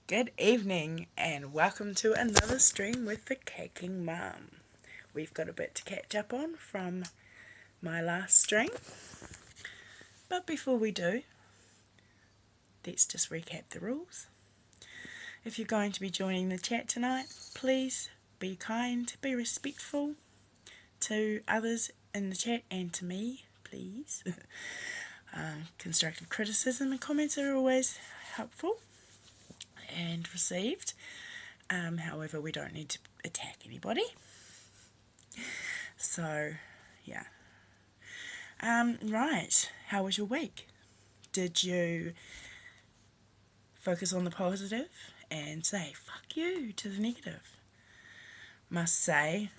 Good evening and welcome to another stream with the Caking Mum. We've got a bit to catch up on from my last stream, but before we do, let's just recap the rules. If you're going to be joining the chat tonight, please be kind, be respectful to others in the chat and to me, please. Constructive criticism and comments are always helpful and received. However, we don't need to attack anybody. So, yeah. Right. How was your week? Did you focus on the positive and say, fuck you, to the negative? Must say,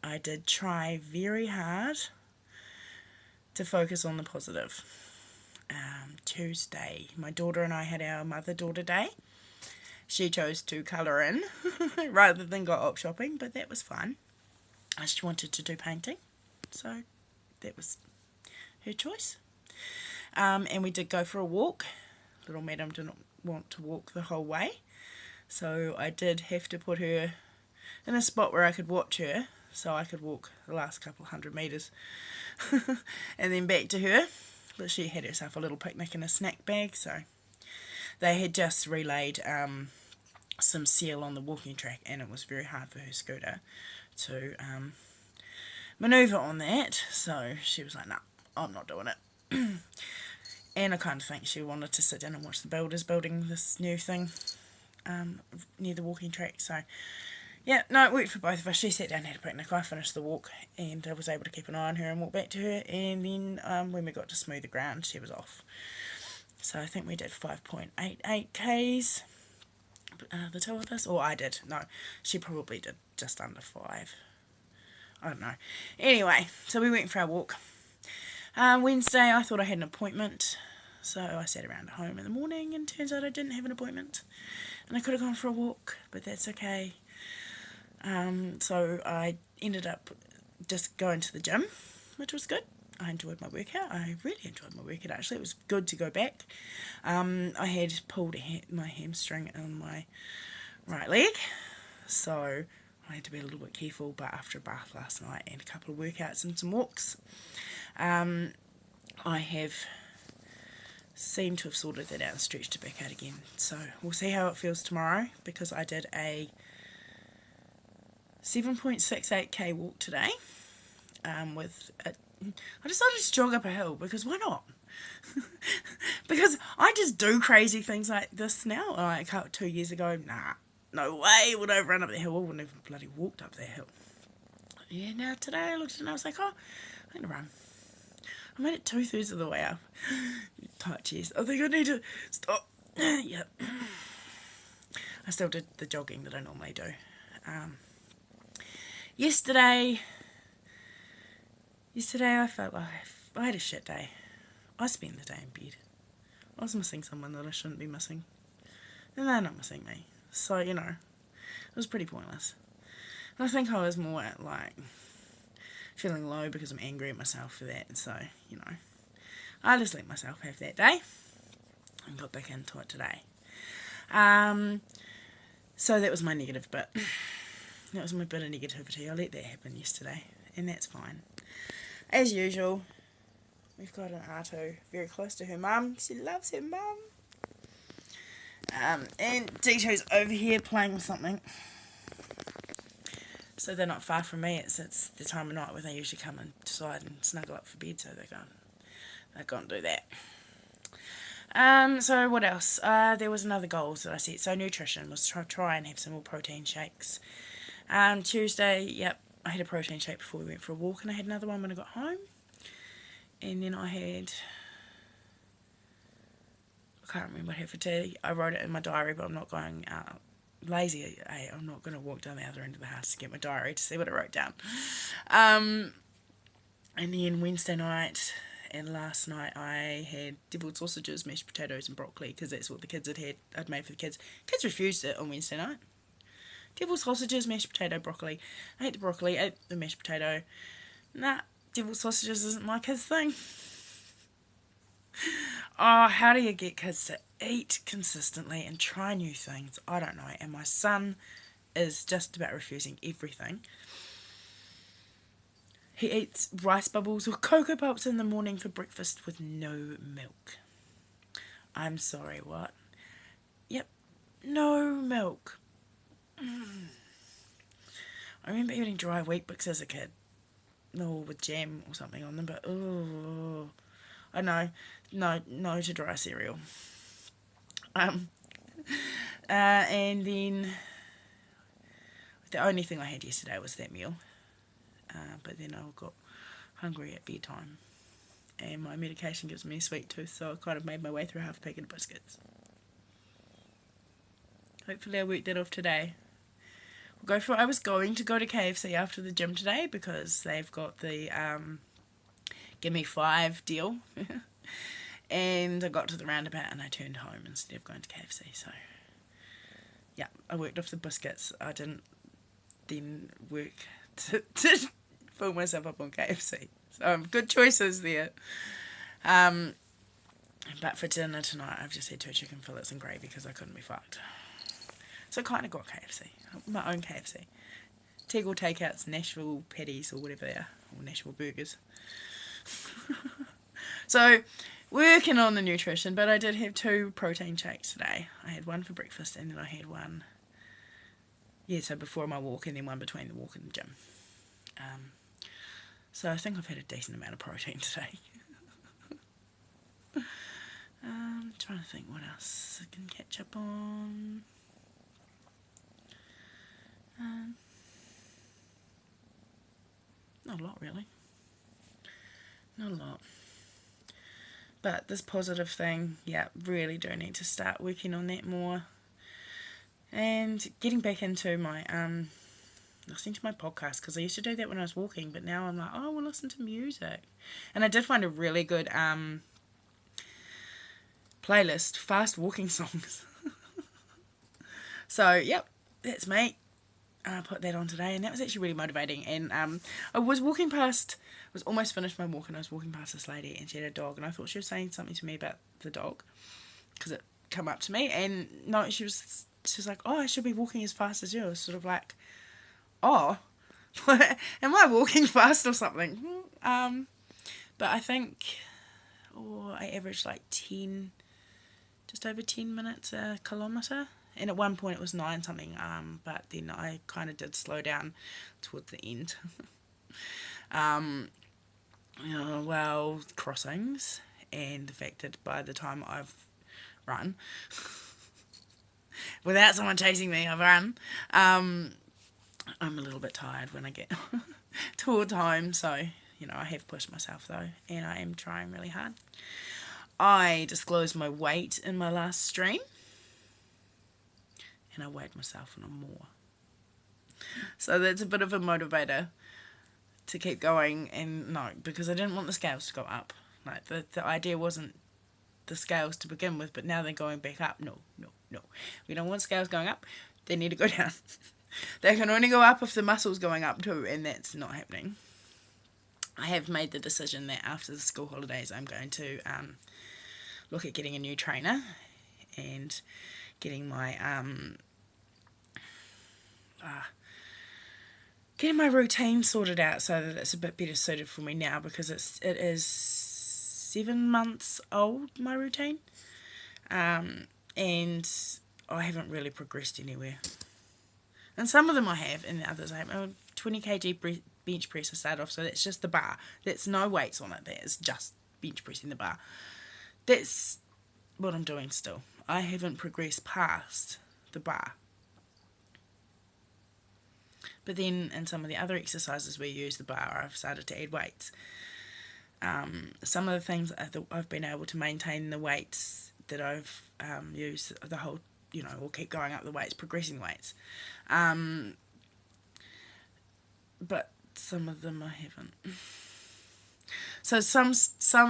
I did try very hard to focus on the positive. Tuesday, my daughter and I had our mother-daughter day. She chose to colour in rather than go op shopping, but that was fun. She wanted to do painting, so that was her choice. And we did go for a walk. Little madam didn't want to walk the whole way, so I did have to put her in a spot where I could watch her, so I could walk the last couple hundred metres and then back to her. But she had herself a little picnic in a snack bag, so they had just relayed some seal on the walking track, and it was very hard for her scooter to manoeuvre on that, so she was like, no, I'm not doing it. And I kind of think she wanted to sit down and watch the builders building this new thing near the walking track, so yeah, no, it worked for both of us. She sat down and had a picnic, I finished the walk, and I was able to keep an eye on her and walk back to her, and then when we got to smoother ground, she was off. So I think we did 5.88 k's, the two of us, or I did, no, she probably did just under 5. I don't know. Anyway, so we went for our walk. Wednesday, I thought I had an appointment, so I sat around at home in the morning, and turns out I didn't have an appointment, and I could have gone for a walk, but that's okay. So I ended up just going to the gym, which was good. I enjoyed my workout. I really enjoyed my workout, actually. It was good to go back. I had pulled my hamstring on my right leg, so I had to be a little bit careful, but after a bath last night and a couple of workouts and some walks, I have seemed to have sorted that out and stretched it back out again. So we'll see how it feels tomorrow, because I did a 7.68k walk today. I decided to jog up a hill, because why not? Because I just do crazy things like this now. Like 2 years ago, nah, no way would I have run up the hill. I wouldn't have bloody walked up that hill. Yeah, now today I looked at it and I was like, oh, I'm gonna run. I made it 2/3 of the way up. Tight chest. I think I need to stop. Yep. I still did the jogging that I normally do. Yesterday I felt like I had a shit day. I spent the day in bed. I was missing someone that I shouldn't be missing, and they're not missing me. So, it was pretty pointless. And I think I was more like feeling low because I'm angry at myself for that. So, I just let myself have that day and got back into it today. So that was my negative bit. That was my bit of negativity. I let that happen yesterday, and that's fine. As usual, we've got an Arto very close to her mum. She loves her mum. And Dito's over here playing with something. So they're not far from me. It's the time of night where they usually come inside and snuggle up for bed, so they go and do that. So what else? There was another goal that I set. So nutrition was try and have some more protein shakes. Tuesday, yep, I had a protein shake before we went for a walk, and I had another one when I got home. And then I can't remember what I had for tea. I wrote it in my diary, but I'm not going out lazy. I'm not going to walk down the other end of the house to get my diary to see what I wrote down. And then Wednesday night and last night I had deviled sausages, mashed potatoes and broccoli, because that's what the kids I'd made for the kids. Kids refused it on Wednesday night. Deviled sausages, mashed potato, broccoli. I ate the broccoli, ate the mashed potato. Nah, deviled sausages isn't my kids' thing. Oh, how do you get kids to eat consistently and try new things. I don't know. And my son is just about refusing everything. He eats rice bubbles or Cocoa Pops in the morning for breakfast with no milk. I'm sorry, what? Yep, no milk. I remember eating dry Weet-Bix as a kid. Or with jam or something on them, but I know, no to dry cereal. And then the only thing I had yesterday was that meal. But then I got hungry at bedtime. And my medication gives me a sweet tooth, so I kind of made my way through half a packet of biscuits. Hopefully I worked that off today. We'll go for it. I was going to go to KFC after the gym today because they've got the Give Me 5 deal. And I got to the roundabout and I turned home instead of going to KFC. So, yeah, I worked off the biscuits. I didn't then work to fill myself up on KFC. So, good choices there. But for dinner tonight, I've just had 2 chicken fillets and gravy because I couldn't be fucked. So I kind of got KFC, my own KFC. Tegel Takeouts, Nashville Patties, or whatever they are, or Nashville Burgers. So, working on the nutrition, but I did have 2 protein shakes today. I had one for breakfast and then I had one, so before my walk and then one between the walk and the gym. So I think I've had a decent amount of protein today. Trying to think what else I can catch up on. Not a lot, really. Not a lot. But this positive thing, really do need to start working on that more. And getting back into my, listening to my podcast, because I used to do that when I was walking, but now I'm like, we'll listen to music. And I did find a really good playlist, fast walking songs. So, yep, that's me. I put that on today, and that was actually really motivating. And I was walking past, was almost finished my walk, and I was walking past this lady, and she had a dog, and I thought she was saying something to me about the dog, because it come up to me, and no, she was like, I should be walking as fast as you. I was sort of like, am I walking fast or something? But I think, I averaged like 10, just over 10 minutes a kilometre. And at one point it was 9 something, but then I kind of did slow down towards the end. Crossings, and the fact that by the time I've run, without someone chasing me, I've run, I'm a little bit tired when I get towards home, so, I have pushed myself though, and I am trying really hard. I disclosed my weight in my last stream. And I weighed myself and I'm more. So that's a bit of a motivator to keep going, and no, because I didn't want the scales to go up. Like the idea wasn't the scales to begin with, but now they're going back up. No. We don't want scales going up. They need to go down. They can only go up if the muscle's going up too, and that's not happening. I have made the decision that after the school holidays I'm going to look at getting a new trainer and getting my routine sorted out so that it's a bit better suited for me now, because it is 7 months old, my routine, and I haven't really progressed anywhere. And some of them I have, and the others I have. 20 kg bench press to start off, so that's just the bar. That's no weights on it. That is just bench pressing the bar. That's what I'm doing still. I haven't progressed past the bar. But then in some of the other exercises where you use the bar, I've started to add weights. Some of the things I've been able to maintain the weights that I've used the whole, or keep going up the weights, progressing weights. But some of them I haven't. So some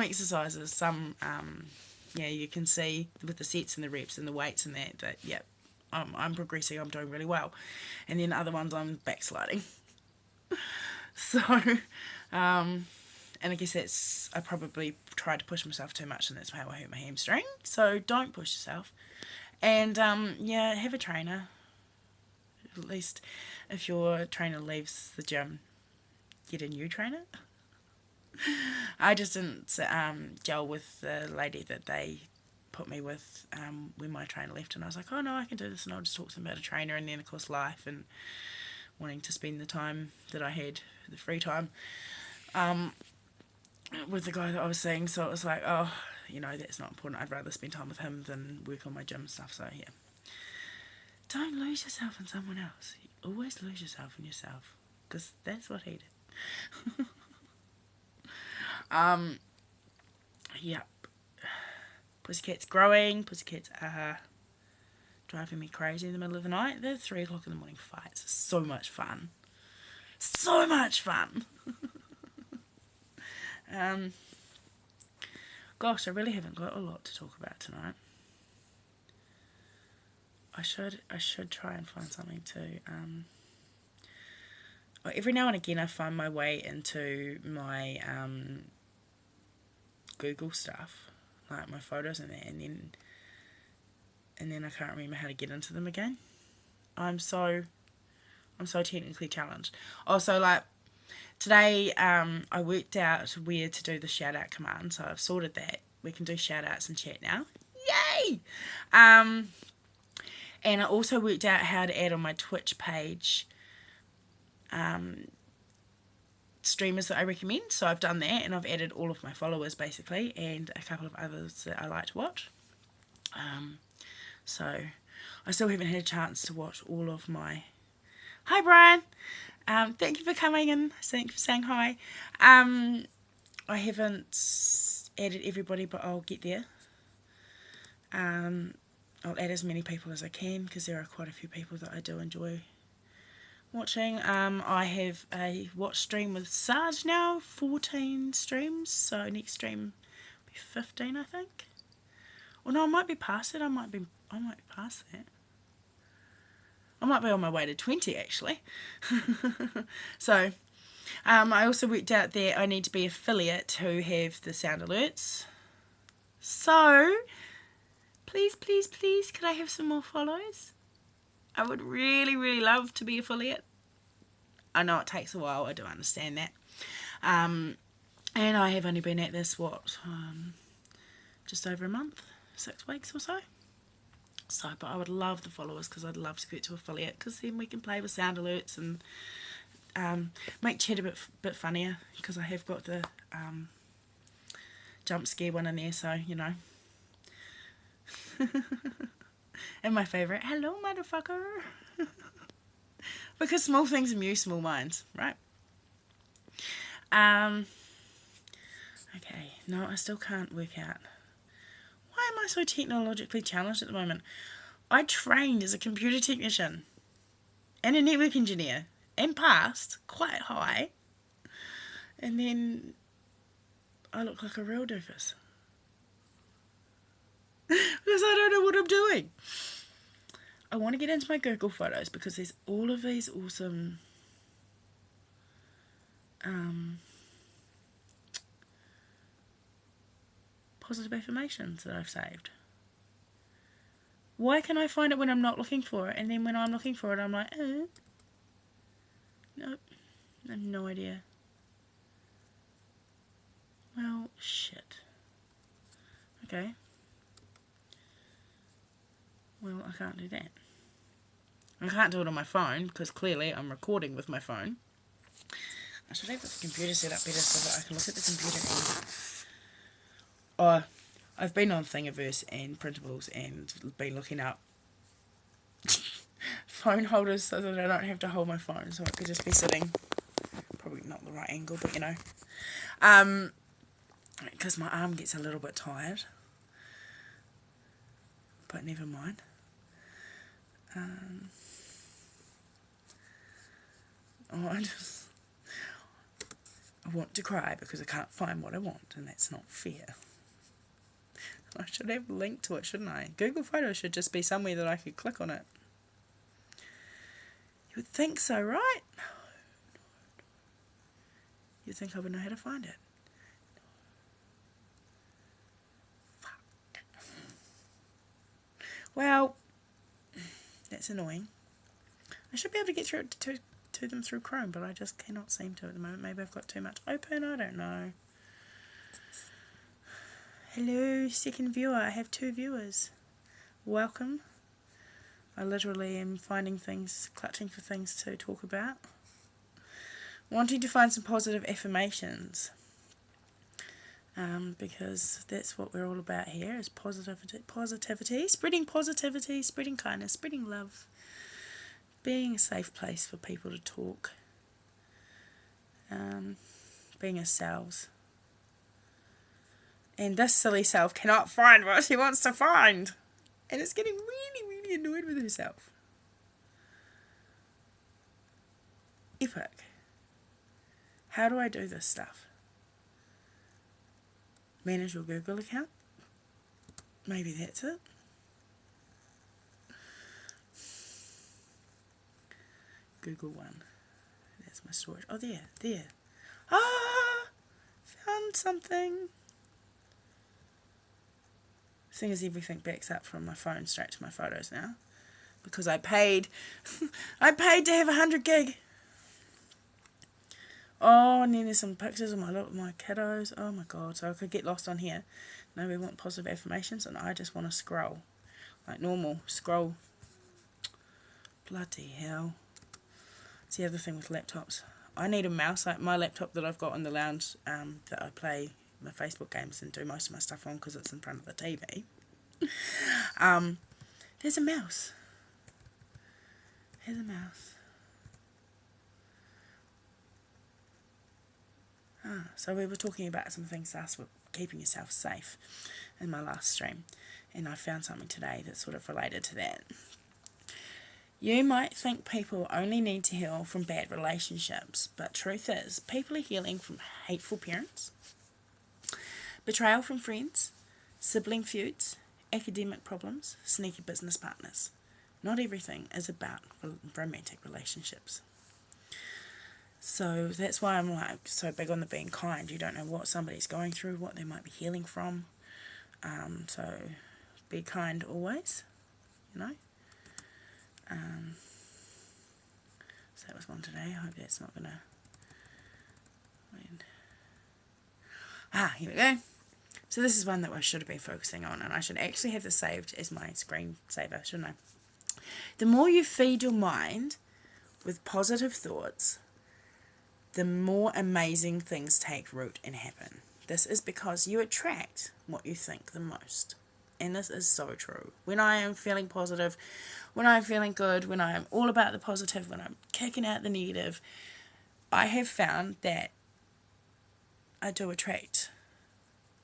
exercises, you can see with the sets and the reps and the weights and that I'm progressing, I'm doing really well. And then other ones I'm backsliding. So, And I guess I probably tried to push myself too much, and that's how I hurt my hamstring. So don't push yourself. And yeah, have a trainer. At least if your trainer leaves the gym, get a new trainer. I just didn't gel with the lady that they put me with when my trainer left, and I was like, oh no, I can do this, and I'll just talk to them about a trainer, and then of course life and wanting to spend the time that I had, the free time, with the guy that I was seeing. So it was like, oh, that's not important. I'd rather spend time with him than work on my gym stuff. So yeah, don't lose yourself in someone else. You always lose yourself in yourself, because that's what he did. Yep. Pussycat's growing. Pussycats are driving me crazy in the middle of the night. They're 3 o'clock in the morning fights. So much fun. So much fun. Gosh, I really haven't got a lot to talk about tonight. I should try and find something to every now and again I find my way into my Google stuff, like my photos and that, and then I can't remember how to get into them again. I'm so technically challenged. Also, like today, I worked out where to do the shout out command, so I've sorted that. We can do shout outs in chat now. Yay! And I also worked out how to add on my Twitch page streamers that I recommend. So I've done that, and I've added all of my followers basically, and a couple of others that I like to watch. So I still haven't had a chance to watch all of my... Hi Brian! Thank you for coming in. Thank you for saying hi. I haven't added everybody, but I'll get there. I'll add as many people as I can, because there are quite a few people that I do enjoy watching. I have a watch stream with Sarge now, 14 streams, so next stream will be 15, I think. Or no, I might be past it. I might be past that. I might be on my way to 20 actually. So I also worked out that I need to be affiliate to have the sound alerts. So please, please, please, could I have some more follows? I would really, really love to be affiliate. I know it takes a while, I do understand that. And I have only been at this, just over a month, 6 weeks or so. So, but I would love the followers, because I'd love to get to affiliate, because then we can play with sound alerts and make chat a bit funnier, because I have got the jump scare one in there, so, And my favourite, hello motherfucker. Because small things amuse small minds, right? Okay, no, I still can't work out. Why am I so technologically challenged at the moment? I trained as a computer technician and a network engineer and passed quite high. And then I look like a real doofus. Because I don't know what I'm doing. I want to get into my Google Photos, because there's all of these awesome positive affirmations that I've saved. Why can I find it when I'm not looking for it, and then when I'm looking for it I'm like, nope, I have no idea. Well, shit. Okay. Well, I can't do that. I can't do it on my phone, because clearly I'm recording with my phone. I should have the computer set up better so that I can look at the computer and... I've been on Thingiverse and Printables and been looking up phone holders so that I don't have to hold my phone, so I could just be sitting... Probably not the right angle, but because my arm gets a little bit tired. But never mind. I want to cry because I can't find what I want, and that's not fair. I should have a link to it, shouldn't I? Google Photos should just be somewhere that I could click on it. You would think so, right? You'd think I would know how to find it. Well, that's annoying. I should be able to get through to them through Chrome, but I just cannot seem to at the moment. Maybe I've got too much open, I don't know. Hello, second viewer. I have 2 viewers. Welcome. I literally am finding things, clutching for things to talk about. Wanting to find some positive affirmations. Because that's what we're all about here, is positivity, spreading positivity, spreading kindness, spreading love, being a safe place for people to talk, being ourselves. And this silly self cannot find what she wants to find, and it's getting really, really annoyed with herself. Epic. How do I do this stuff? Manage your Google account? Maybe that's it. Google One. That's my storage. Oh, there. Ah! Found something. Seeing as everything backs up from my phone straight to my photos now. Because I paid. I paid to have 100 gig. Oh, and then there's some pictures of my kiddos. Oh my god, so I could get lost on here. No, we want positive affirmations, and I just want to scroll. Like normal. Scroll. Bloody hell. It's the other thing with laptops. I need a mouse. Like my laptop that I've got in the lounge that I play my Facebook games and do most of my stuff on because it's in front of the TV. There's a mouse. Here's a mouse. So we were talking about some things last week, keeping yourself safe, in my last stream, and I found something today that's sort of related to that. You might think people only need to heal from bad relationships, but truth is, people are healing from hateful parents, betrayal from friends, sibling feuds, academic problems, sneaky business partners. Not everything is about romantic relationships. So that's why I'm like so big on the being kind. You don't know what somebody's going through, what they might be healing from. So be kind always, you know. So that was one today. I hope that's not going to... here we go. So this is one that I should have been focusing on, and I should actually have this saved as my screensaver, shouldn't I? The more you feed your mind with positive thoughts, the more amazing things take root and happen. This is because you attract what you think the most. And this is so true. When I am feeling positive, when I'm feeling good, when I'm all about the positive, when I'm kicking out the negative, I have found that I do attract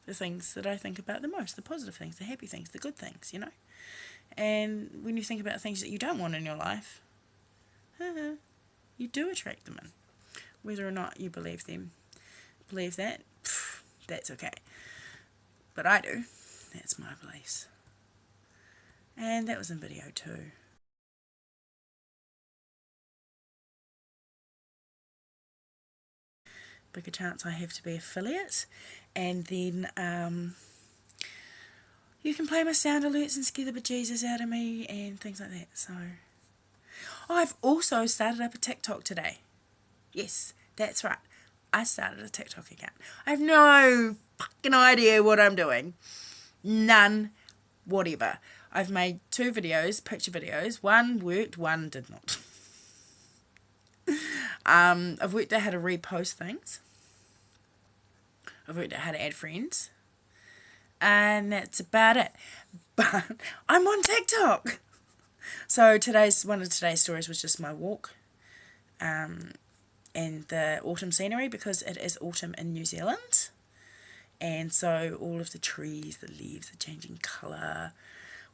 the things that I think about the most, the positive things, the happy things, the good things, you know. And when you think about things that you don't want in your life, you do attract them in. Whether or not you believe that, that's okay. But I do. That's my beliefs. And that was in video 2. Bigger chance I have to be affiliate. And then you can play my sound alerts and scare the bejesus out of me and things like that. So I've also started up a TikTok today. Yes, that's right. I started a TikTok account. I have no fucking idea what I'm doing. None. Whatever. I've made 2 videos, picture videos. One worked, one did not. I've worked out how to repost things. I've worked out how to add friends. And that's about it. But I'm on TikTok. So one of today's stories was just my walk. And the autumn scenery, because it is autumn in New Zealand. And so all of the trees, the leaves are changing colour,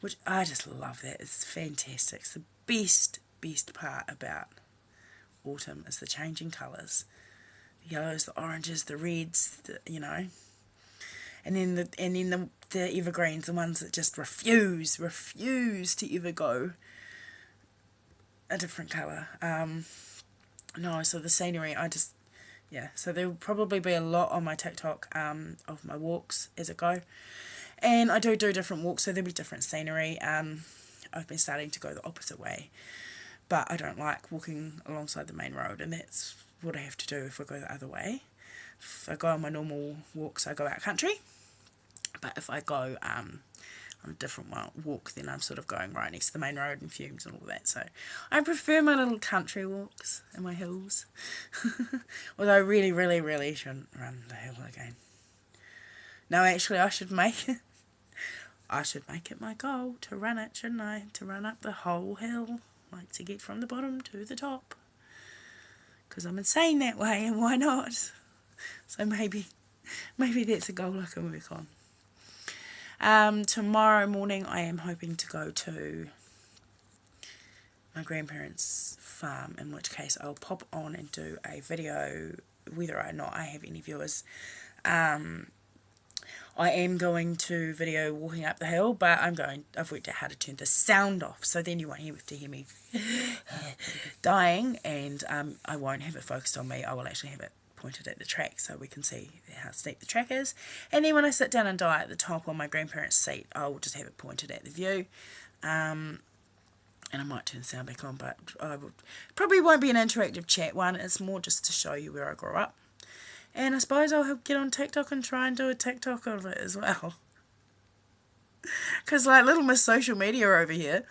which I just love that. It's fantastic. It's the best part about autumn is the changing colours. The yellows, the oranges, the reds, you know. And then the evergreens, the ones that just refuse to ever go a different colour. No, so the scenery, so there will probably be a lot on my TikTok of my walks as I go. And I do different walks, so there'll be different scenery. I've been starting to go the opposite way. But I don't like walking alongside the main road, and that's what I have to do if I go the other way. If I go on my normal walks, I go out country. But if I go on a different walk, then I'm sort of going right next to the main road and fumes and all that. So I prefer my little country walks and my hills. Although I really, really, really shouldn't run the hill again. No, actually, I should make it my goal to run it, shouldn't I? To run up the whole hill, like to get from the bottom to the top. Because I'm insane that way, and why not? So maybe that's a goal I can work on. Tomorrow morning I am hoping to go to my grandparents' farm, in which case I'll pop on and do a video, whether or not I have any viewers. I am going to video walking up the hill, but I've worked out how to turn the sound off, so then you won't have to hear me dying, and I won't have it focused on me. I will actually have it pointed at the track so we can see how steep the track is. And then when I sit down and die at the top on my grandparents' seat, I will just have it pointed at the view. And I might turn the sound back on, but probably won't be an interactive chat one. It's more just to show you where I grew up. And I suppose I'll get on TikTok and try and do a TikTok of it as well. Because like little Miss Social Media over here,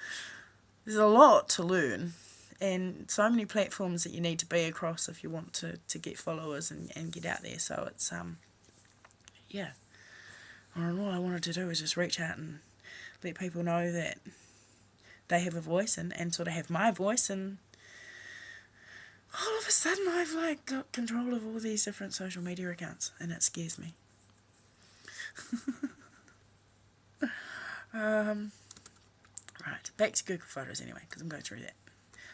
there's a lot to learn. And so many platforms that you need to be across if you want to get followers and get out there. So it's, yeah. And all I wanted to do was just reach out and let people know that they have a voice and sort of have my voice, and all of a sudden I've like got control of all these different social media accounts, and it scares me. Right, back to Google Photos anyway, because I'm going through that.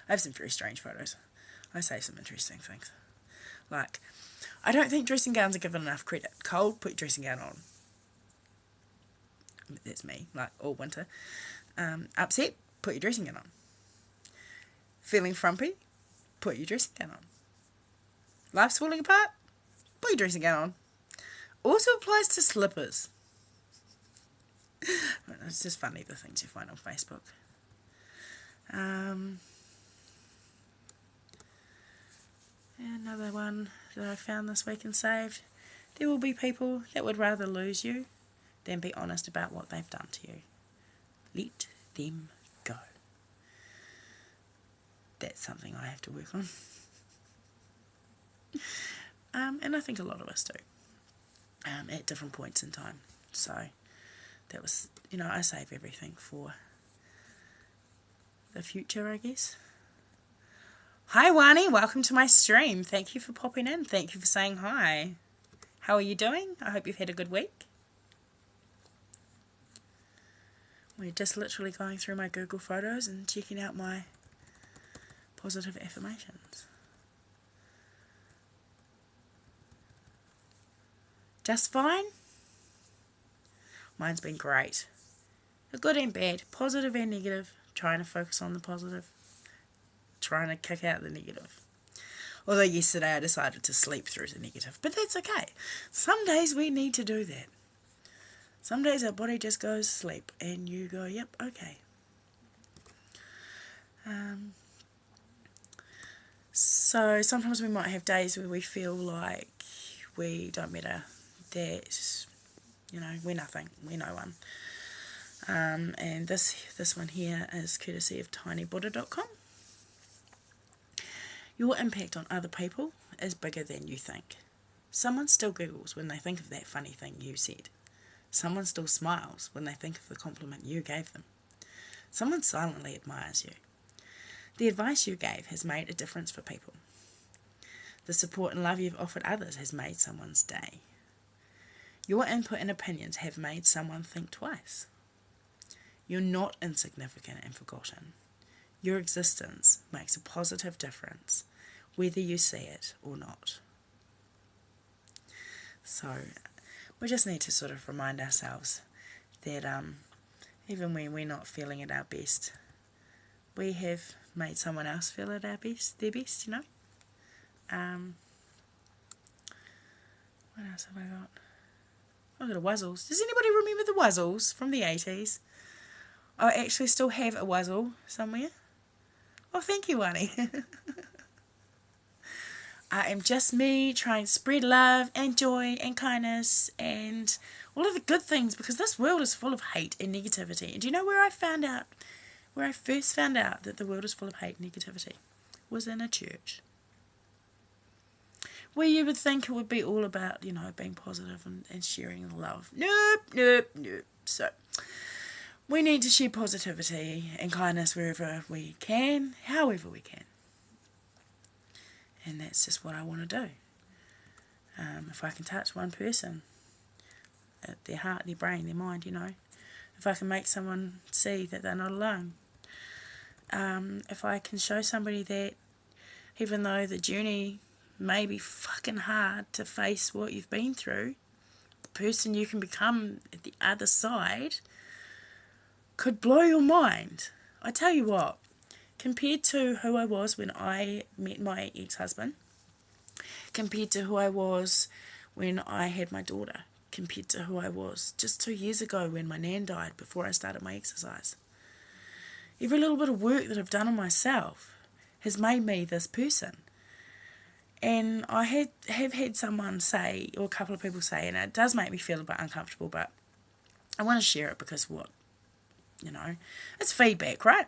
I have some very strange photos. I say some interesting things. Like, I don't think dressing gowns are given enough credit. Cold, put your dressing gown on. That's me, like all winter. Upset, put your dressing gown on. Feeling frumpy, put your dressing gown on. Life's falling apart, put your dressing gown on. Also applies to slippers. It's just funny, the things you find on Facebook. Another one that I found this week and saved. There will be people that would rather lose you than be honest about what they've done to you. Let them go. That's something I have to work on. And I think a lot of us do. At different points in time. So that was, I save everything for the future, I guess. Hi Wani, welcome to my stream. Thank you for popping in. Thank you for saying hi. How are you doing? I hope you've had a good week. We're just literally going through my Google Photos and checking out my positive affirmations. Just fine? Mine's been great. Good and bad, positive and negative. Trying to focus on the positive. Trying to kick out the negative. Although yesterday I decided to sleep through the negative. But that's okay. Some days we need to do that. Some days our body just goes to sleep and you go, yep, okay. So sometimes we might have days where we feel like we don't matter. That, we're nothing. We're no one. And this one here is courtesy of tinybuddha.com. Your impact on other people is bigger than you think. Someone still giggles when they think of that funny thing you said. Someone still smiles when they think of the compliment you gave them. Someone silently admires you. The advice you gave has made a difference for people. The support and love you've offered others has made someone's day. Your input and opinions have made someone think twice. You're not insignificant and forgotten. Your existence makes a positive difference, whether you see it or not. So, we just need to sort of remind ourselves that even when we're not feeling at our best, we have made someone else feel at their best, What else have I got? I've got a Wuzzles. Does anybody remember the Wuzzles from the 80s? I actually still have a wuzzle somewhere. Oh, thank you, Wani. I am just me trying to spread love and joy and kindness and all of the good things, because this world is full of hate and negativity. And do you know where I first found out that the world is full of hate and negativity? Was in a church. Where you would think it would be all about, being positive and sharing love. Nope, nope, nope. So, we need to share positivity and kindness wherever we can, however we can. And that's just what I want to do. If I can touch one person, their heart, their brain, their mind, if I can make someone see that they're not alone, if I can show somebody that even though the journey may be fucking hard to face what you've been through, the person you can become at the other side could blow your mind. I tell you what, compared to who I was when I met my ex-husband, compared to who I was when I had my daughter, compared to who I was just 2 years ago when my nan died before I started my exercise. Every little bit of work that I've done on myself has made me this person. And I have had someone say, or a couple of people say, and it does make me feel a bit uncomfortable, but I want to share it because it's feedback, right?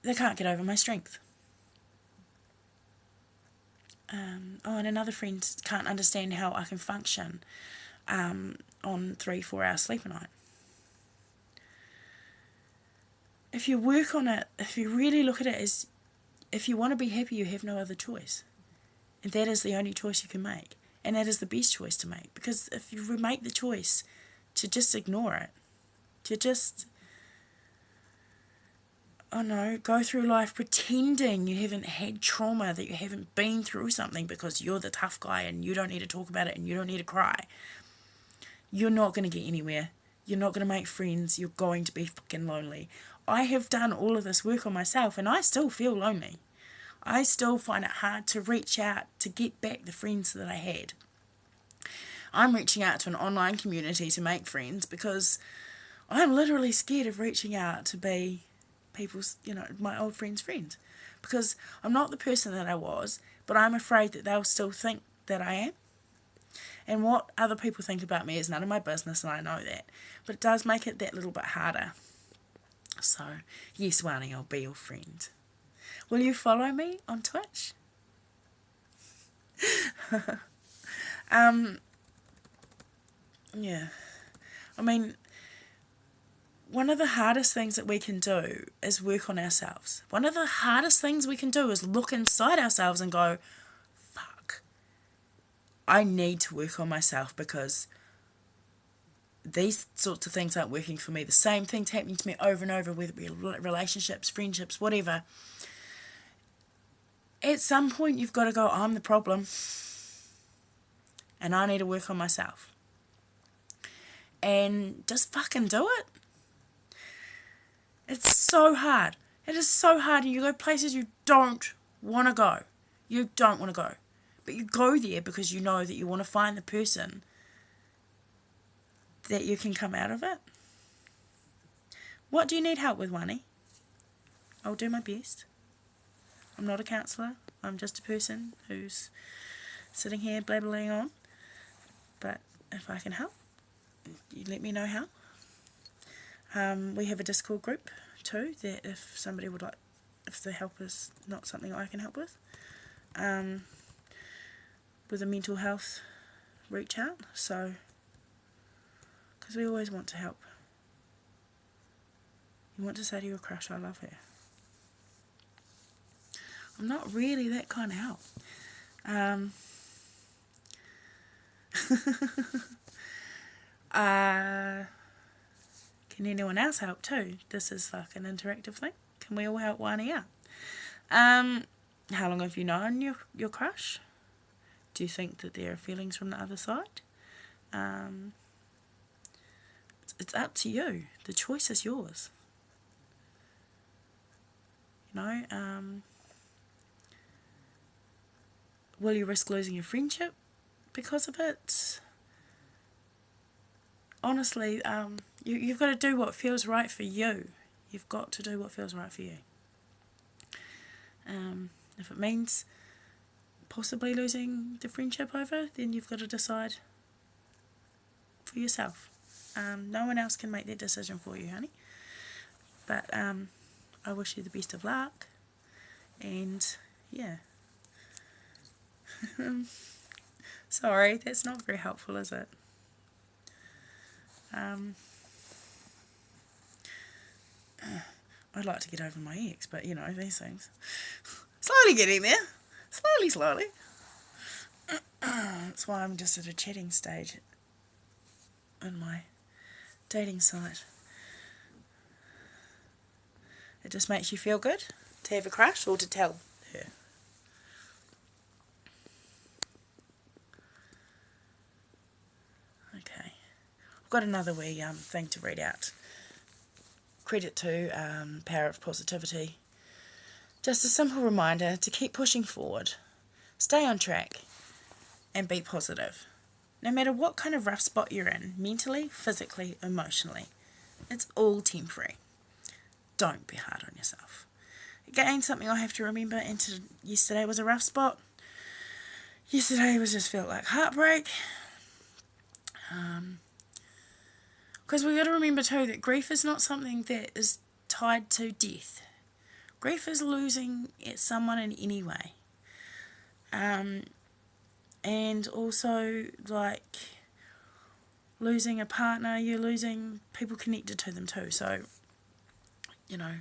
They can't get over my strength. And another friend can't understand how I can function on 3-4 hours sleep a night. If you work on it, if you really look at it as, if you want to be happy, you have no other choice. And that is the only choice you can make. And that is the best choice to make. Because if you make the choice to just ignore it, to just, go through life pretending you haven't had trauma, that you haven't been through something because you're the tough guy and you don't need to talk about it and you don't need to cry, you're not going to get anywhere. You're not going to make friends. You're going to be fucking lonely. I have done all of this work on myself and I still feel lonely. I still find it hard to reach out to get back the friends that I had. I'm reaching out to an online community to make friends because I'm literally scared of reaching out to be people's, my old friends' friends. Because I'm not the person that I was, but I'm afraid that they'll still think that I am. And what other people think about me is none of my business, and I know that. But it does make it that little bit harder. So, yes, Wani, I'll be your friend. Will you follow me on Twitch? Yeah. I mean, one of the hardest things that we can do is work on ourselves. One of the hardest things we can do is look inside ourselves and go, fuck, I need to work on myself because these sorts of things aren't working for me. The same thing's happening to me over and over, whether it be relationships, friendships, whatever. At some point, you've got to go, I'm the problem, and I need to work on myself. And just fucking do it. It's so hard. It is so hard, and you go places you don't want to go. You don't want to go. But you go there because you know that you want to find the person that you can come out of it. What do you need help with, Wani? I'll do my best. I'm not a counsellor. I'm just a person who's sitting here blabbering on. But if I can help, you let me know how. We have a Discord group too, that if somebody would like, if the help is not something I can help with a mental health, reach out. So, because we always want to help. You want to say to your crush, I love her. I'm not really that kind of help. Can anyone else help too? This is like an interactive thing. Can we all help Wani out? How long have you known your crush? Do you think that there are feelings from the other side? It's up to you. The choice is yours. Will you risk losing your friendship because of it? honestly, you've got to do what feels right for you. You've got to do what feels right for you. If it means possibly losing the friendship over, then you've got to decide for yourself. No one else can make that decision for you, honey. But I wish you the best of luck. And yeah. Sorry, that's not very helpful, is it? I'd like to get over my ex, but you know, these things. Slowly getting there. Slowly. That's why I'm just at a chatting stage on my dating site. It just makes you feel good to have a crush or to tell her. Okay. I've got another wee thing to read out. Credit to Power of Positivity. Just a simple reminder to keep pushing forward, stay on track, and be positive. No matter what kind of rough spot you're in, mentally, physically, emotionally, it's all temporary. Don't be hard on yourself. Again, something I have to remember, and yesterday was a rough spot. Yesterday just felt like heartbreak. Because we've got to remember too that grief is not something that is tied to death. Grief is losing someone in any way. And also, like, losing a partner, you're losing people connected to them too. So, you know,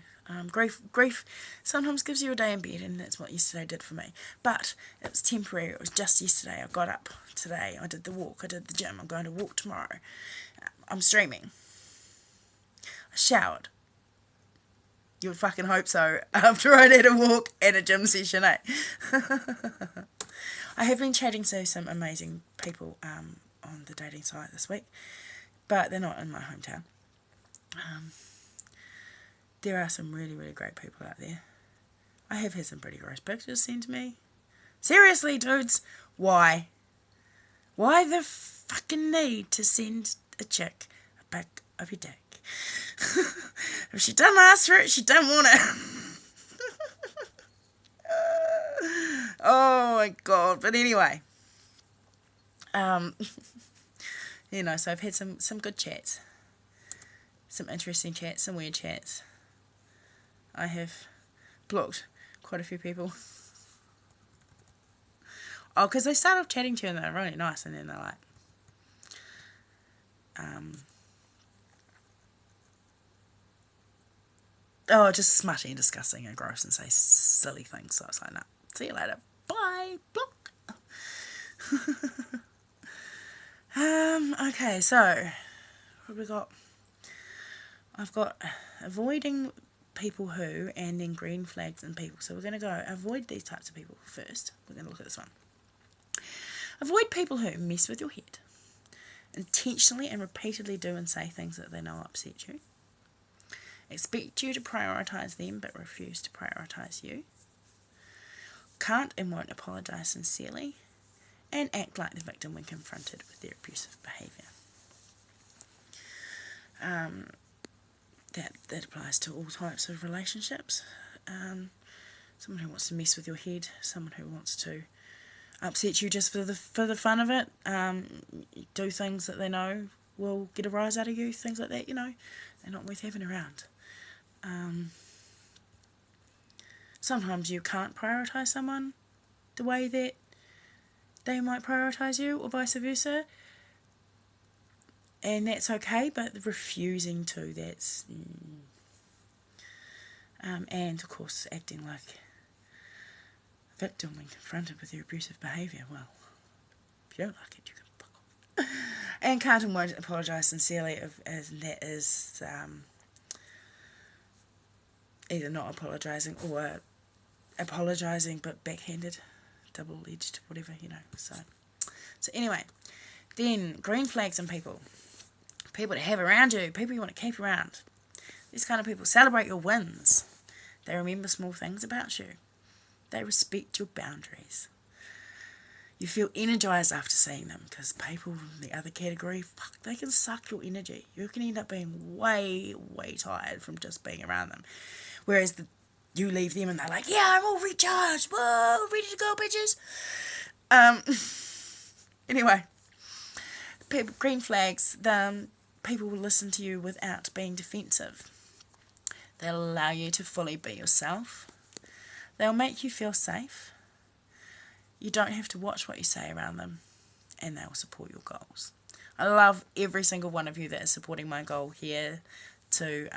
grief sometimes gives you a day in bed, and that's what yesterday did for me. But it was temporary. It was just yesterday. I got up today. I did the walk. I did the gym. I'm going to walk tomorrow. I'm streaming. I showered. You would fucking hope so after I did a walk and a gym session, eh? I have been chatting to some amazing people on the dating site this week, but they're not in my hometown. There are some really, really great people out there. I have had some pretty gross pictures sent to me. Seriously, dudes, why? Why the fucking need to send a chick a pic of your dick? If she didn't ask for it, she didn't want it. Oh my god. But anyway, you know, so I've had some good chats, some interesting chats, some weird chats. I have blocked quite a few people. Oh, because they start off chatting to you and they're really nice, and then they're like, just smutty and disgusting and gross and say silly things. So I was like, nah, see you later. Bye. Block. Okay, so what have we got? I've got avoiding people who, and then green flags in people. So we're going to go avoid these types of people first. We're going to look at this one. Avoid people who mess with your head. Intentionally and repeatedly do and say things that they know upset you. Expect you to prioritise them but refuse to prioritise you. Can't and won't apologise sincerely. And act like the victim when confronted with their abusive behaviour. That applies to all types of relationships. Someone who wants to mess with your head, someone who wants to upset you just for the fun of it, do things that they know will get a rise out of you, things like that, you know, they're not worth having around. Sometimes you can't prioritise someone the way that they might prioritise you, or vice versa, and that's okay, but refusing to, that's and of course acting like a victim when confronted with their abusive behaviour. Well, if you don't like it, you can fuck off. And can't and won't apologise sincerely, as that is either not apologising or apologising but backhanded, double-edged, whatever, you know. So anyway, then green flags in people to have around you, people you want to keep around. These kind of people celebrate your wins. They remember small things about you. They respect your boundaries. You feel energized after seeing them, because people in the other category, fuck, they can suck your energy. You can end up being way, way tired from just being around them. Whereas you leave them and they're like, yeah, I'm all recharged. Whoa, ready to go, bitches. Anyway, people, green flags, people will listen to you without being defensive. They'll allow you to fully be yourself. They'll make you feel safe. You don't have to watch what you say around them, and they'll support your goals. I love every single one of you that is supporting my goal here to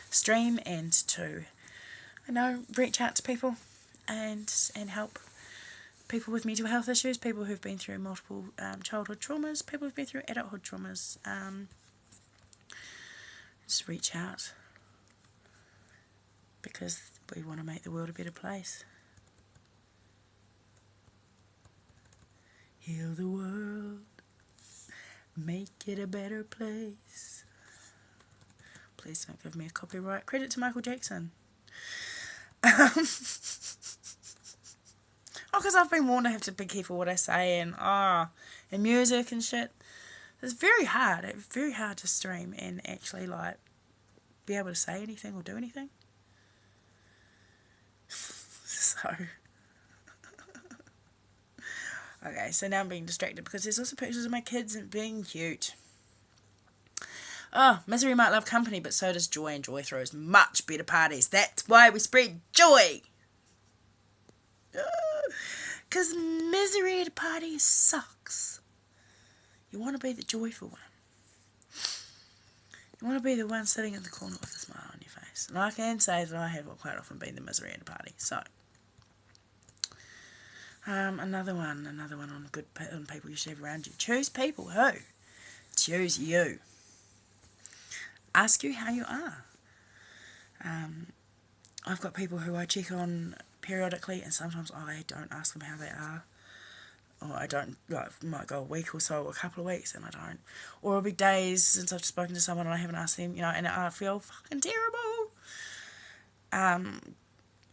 stream and to, reach out to people and help people with mental health issues, people who've been through multiple childhood traumas, people who've been through adulthood traumas. Just reach out, because we want to make the world a better place. Heal the world, make it a better place. Please don't give me a copyright. Credit to Michael Jackson. Because I've been warned I have to be careful what I say and music and shit. It's very hard. It's very hard to stream and actually be able to say anything or do anything. So... Okay, so now I'm being distracted because there's also pictures of my kids and being cute. Oh, misery might love company, but so does joy, and joy throws much better parties. That's why we spread joy. Because misery at a party sucks. You want to be the joyful one. You want to be the one sitting in the corner with a smile on your face. And I can say that I have quite often been the misery at a party. So... another one on people you should have around you. Choose people who choose you. Ask you how you are. I've got people who I check on periodically, and sometimes I don't ask them how they are. Or I don't, might go a week or so, or a couple of weeks, and I don't. Or it'll be days since I've spoken to someone and I haven't asked them, and I feel fucking terrible.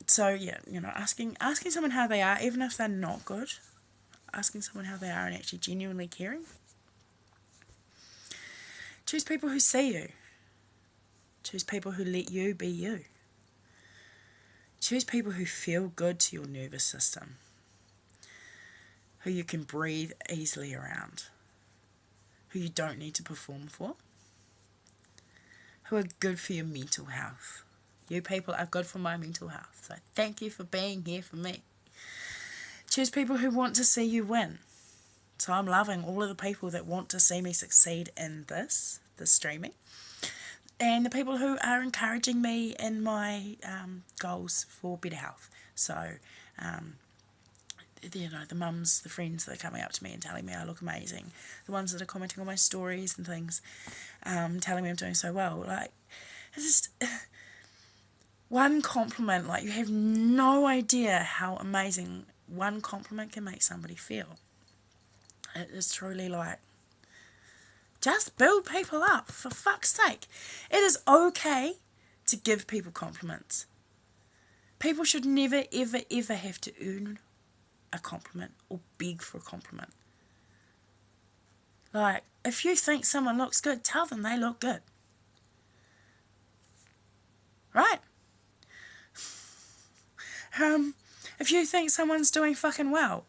So, yeah, asking someone how they are, even if they're not good, asking someone how they are and actually genuinely caring. Choose people who see you. Choose people who let you be you. Choose people who feel good to your nervous system, who you can breathe easily around, who you don't need to perform for, who are good for your mental health. You people are good for my mental health, so thank you for being here for me. Choose people who want to see you win. So I'm loving all of the people that want to see me succeed in this streaming. And the people who are encouraging me in my goals for better health. So, the mums, the friends that are coming up to me and telling me I look amazing. The ones that are commenting on my stories and things, telling me I'm doing so well. It's just... one compliment, you have no idea how amazing one compliment can make somebody feel. It is truly just build people up, for fuck's sake. It is okay to give people compliments. People should never, ever, ever have to earn a compliment or beg for a compliment. If you think someone looks good, tell them they look good. Right? If you think someone's doing fucking well,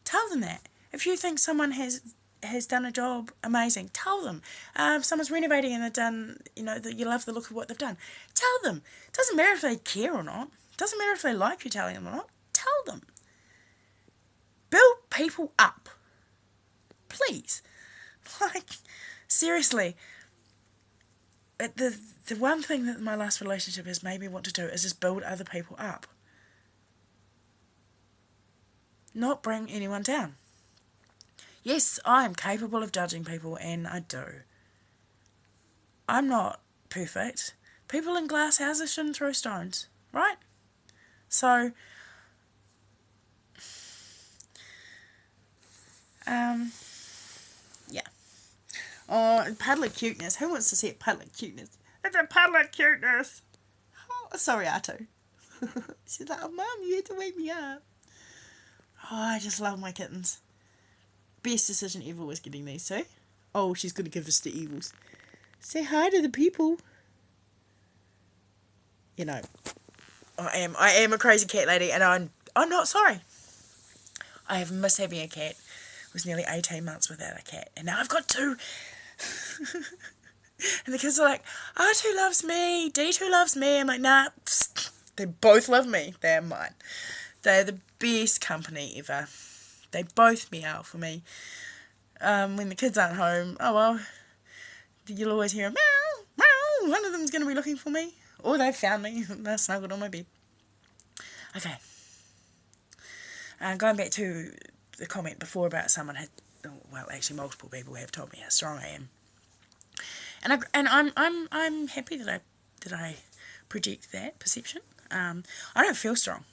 tell them that. If you think someone has done a job amazing, tell them. If someone's renovating and they've done, that you love the look of what they've done, tell them. It doesn't matter if they care or not. It doesn't matter if they like you telling them or not. Tell them. Build people up. Please. Seriously. The one thing that my last relationship has made me want to do is just build other people up. Not bring anyone down. Yes, I am capable of judging people, and I do. I'm not perfect. People in glass houses shouldn't throw stones, right? So, yeah. Oh, Padlet cuteness. Who wants to see a Padlet cuteness? It's a Padlet cuteness. Oh, sorry, Arto. She's like, oh, Mum, you had to wake me up. Oh, I just love my kittens. best decision ever was getting these two. Oh, she's going to give us the evils. Say hi to the people. You know, I am a crazy cat lady, and I'm not sorry. I have missed having a cat. It was nearly 18 months without a cat, and now I've got two. And the kids are like, R2 loves me, D2 loves me. I'm like, nah, psst. They both love me. They're mine. They're the best company ever. They both meow for me. When the kids aren't home, oh well, you'll always hear a meow, meow. One of them's going to be looking for me. Or they found me. They're snuggled on my bed. Okay. Going back to the comment before about someone had, well, actually multiple people have told me how strong I am. And I'm happy that I project that perception. I don't feel strong.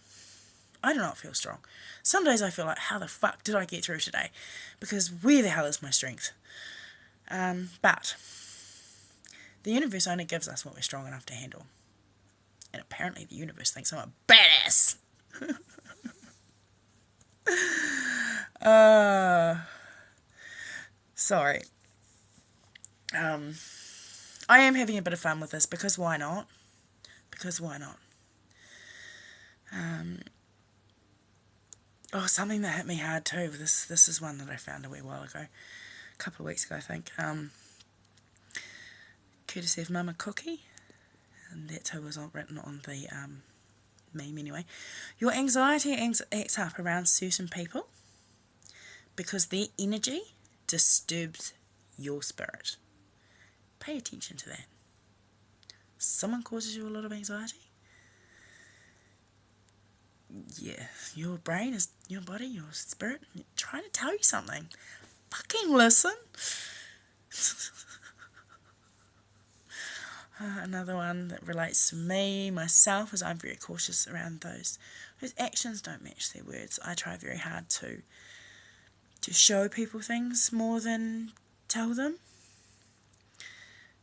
I do not feel strong. Some days I feel like, how the fuck did I get through today? Because where the hell is my strength? But the universe only gives us what we're strong enough to handle. And apparently the universe thinks I'm a badass. Sorry. I am having a bit of fun with this because why not? Because why not? Something that hit me hard too. This is one that I found a wee while ago. A couple of weeks ago, I think. Courtesy of Mama Cookie. And that's who was written on the meme anyway. Your anxiety acts up around certain people because their energy disturbs your spirit. Pay attention to that. Someone causes you a lot of anxiety. Yeah, your brain is your body, your spirit, trying to tell you something. Fucking listen. Another one that relates to myself, is I'm very cautious around those whose actions don't match their words. I try very hard to show people things more than tell them.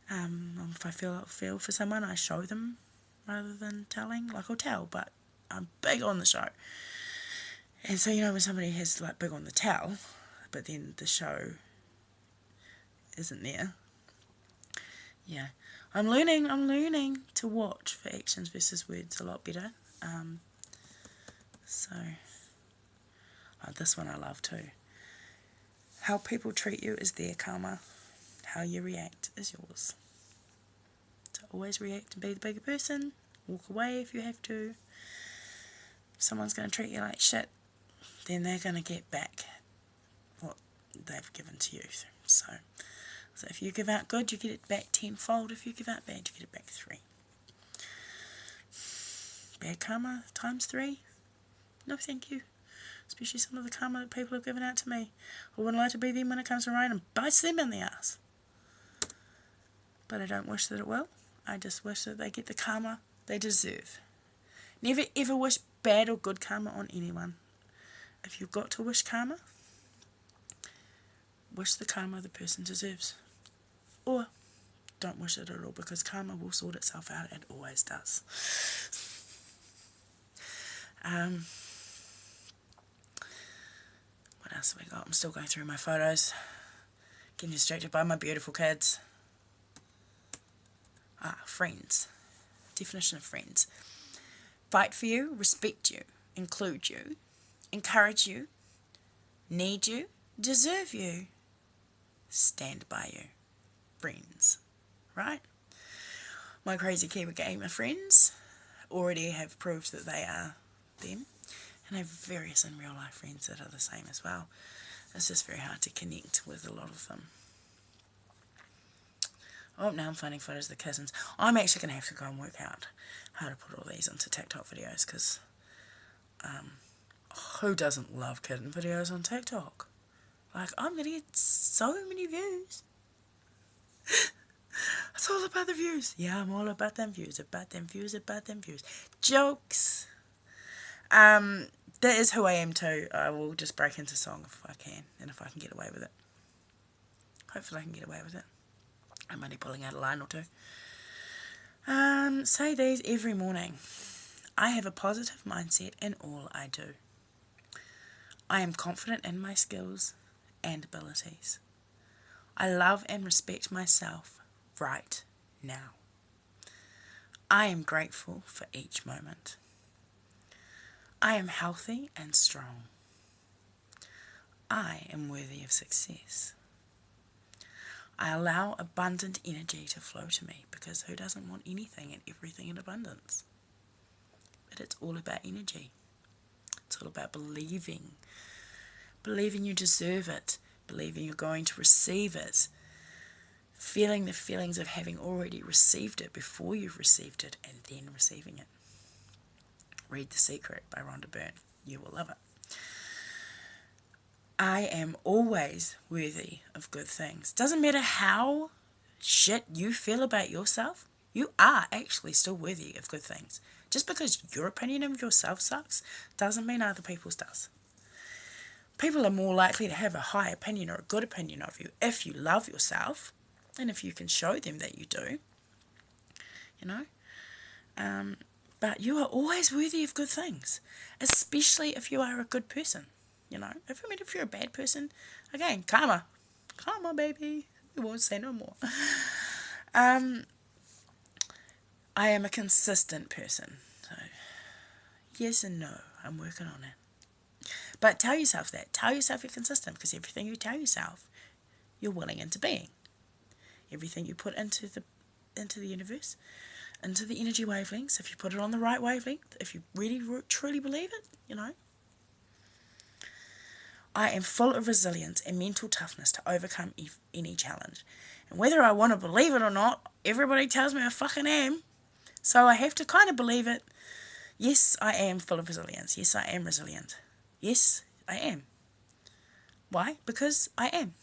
If I feel for someone, I show them rather than telling. Like, I'll tell, but I'm big on the show. And so, when somebody has, like, big on the tell, but then the show isn't there. Yeah. I'm learning to watch for actions versus words a lot better. This one I love too. How people treat you is their karma. How you react is yours. So always react and be the bigger person. Walk away if you have to. If someone's going to treat you like shit, then they're going to get back what they've given to you. So if you give out good, you get it back tenfold. If you give out bad, you get it back 3. Bad karma times 3? No thank you. Especially some of the karma that people have given out to me. I wouldn't like to be them when it comes to rain and bites them in the ass. But I don't wish that it will. I just wish that they get the karma they deserve. Never ever wish bad or good karma on anyone. If you've got to wish karma, wish the karma the person deserves. Or don't wish it at all, because karma will sort itself out. It always does. What else have we got? I'm still going through my photos. Getting distracted by my beautiful kids. Friends. Definition of friends. Fight for you, respect you, include you, encourage you, need you, deserve you, stand by you. Friends. Right? My crazy Kiwi gamer friends already have proved that they are them. And I have various in real life friends that are the same as well. It's just very hard to connect with a lot of them. Oh, now I'm finding photos of the cousins. I'm actually going to have to go and work out how to put all these onto TikTok videos, because who doesn't love kitten videos on TikTok? Like, I'm going to get so many views. It's all about the views. Yeah, I'm all about them views, about them views, about them views. Jokes. That is who I am too. I will just break into song if I can, and if I can get away with it. Hopefully I can get away with it. I'm only pulling out a line or two. Say these every morning. I have a positive mindset in all I do. I am confident in my skills and abilities. I love and respect myself right now. I am grateful for each moment. I am healthy and strong. I am worthy of success. I allow abundant energy to flow to me, because who doesn't want anything and everything in abundance? But it's all about energy. It's all about believing you deserve it, believing you're going to receive it, feeling the feelings of having already received it before you've received it, and then receiving it. Read The Secret by Rhonda Byrne. You will love it. I am always worthy of good things. Doesn't matter how shit you feel about yourself, you are actually still worthy of good things. Just because your opinion of yourself sucks doesn't mean other people's does. People are more likely to have a high opinion or a good opinion of you if you love yourself, and if you can show them that you do, you know. But you are always worthy of good things, especially if you are a good person, you know. If you're a bad person, again, karma, baby, we won't say no more. I am a consistent person, so yes and no, I'm working on it. But tell yourself that. Tell yourself you're consistent, because everything you tell yourself, you're willing into being. Everything you put into the universe, into the energy wavelengths, if you put it on the right wavelength, if you really truly believe it, you know. I am full of resilience and mental toughness to overcome any challenge. And whether I want to believe it or not, everybody tells me I fucking am. So I have to kind of believe it. Yes, I am full of resilience. Yes, I am resilient. Yes, I am. Why? Because I am.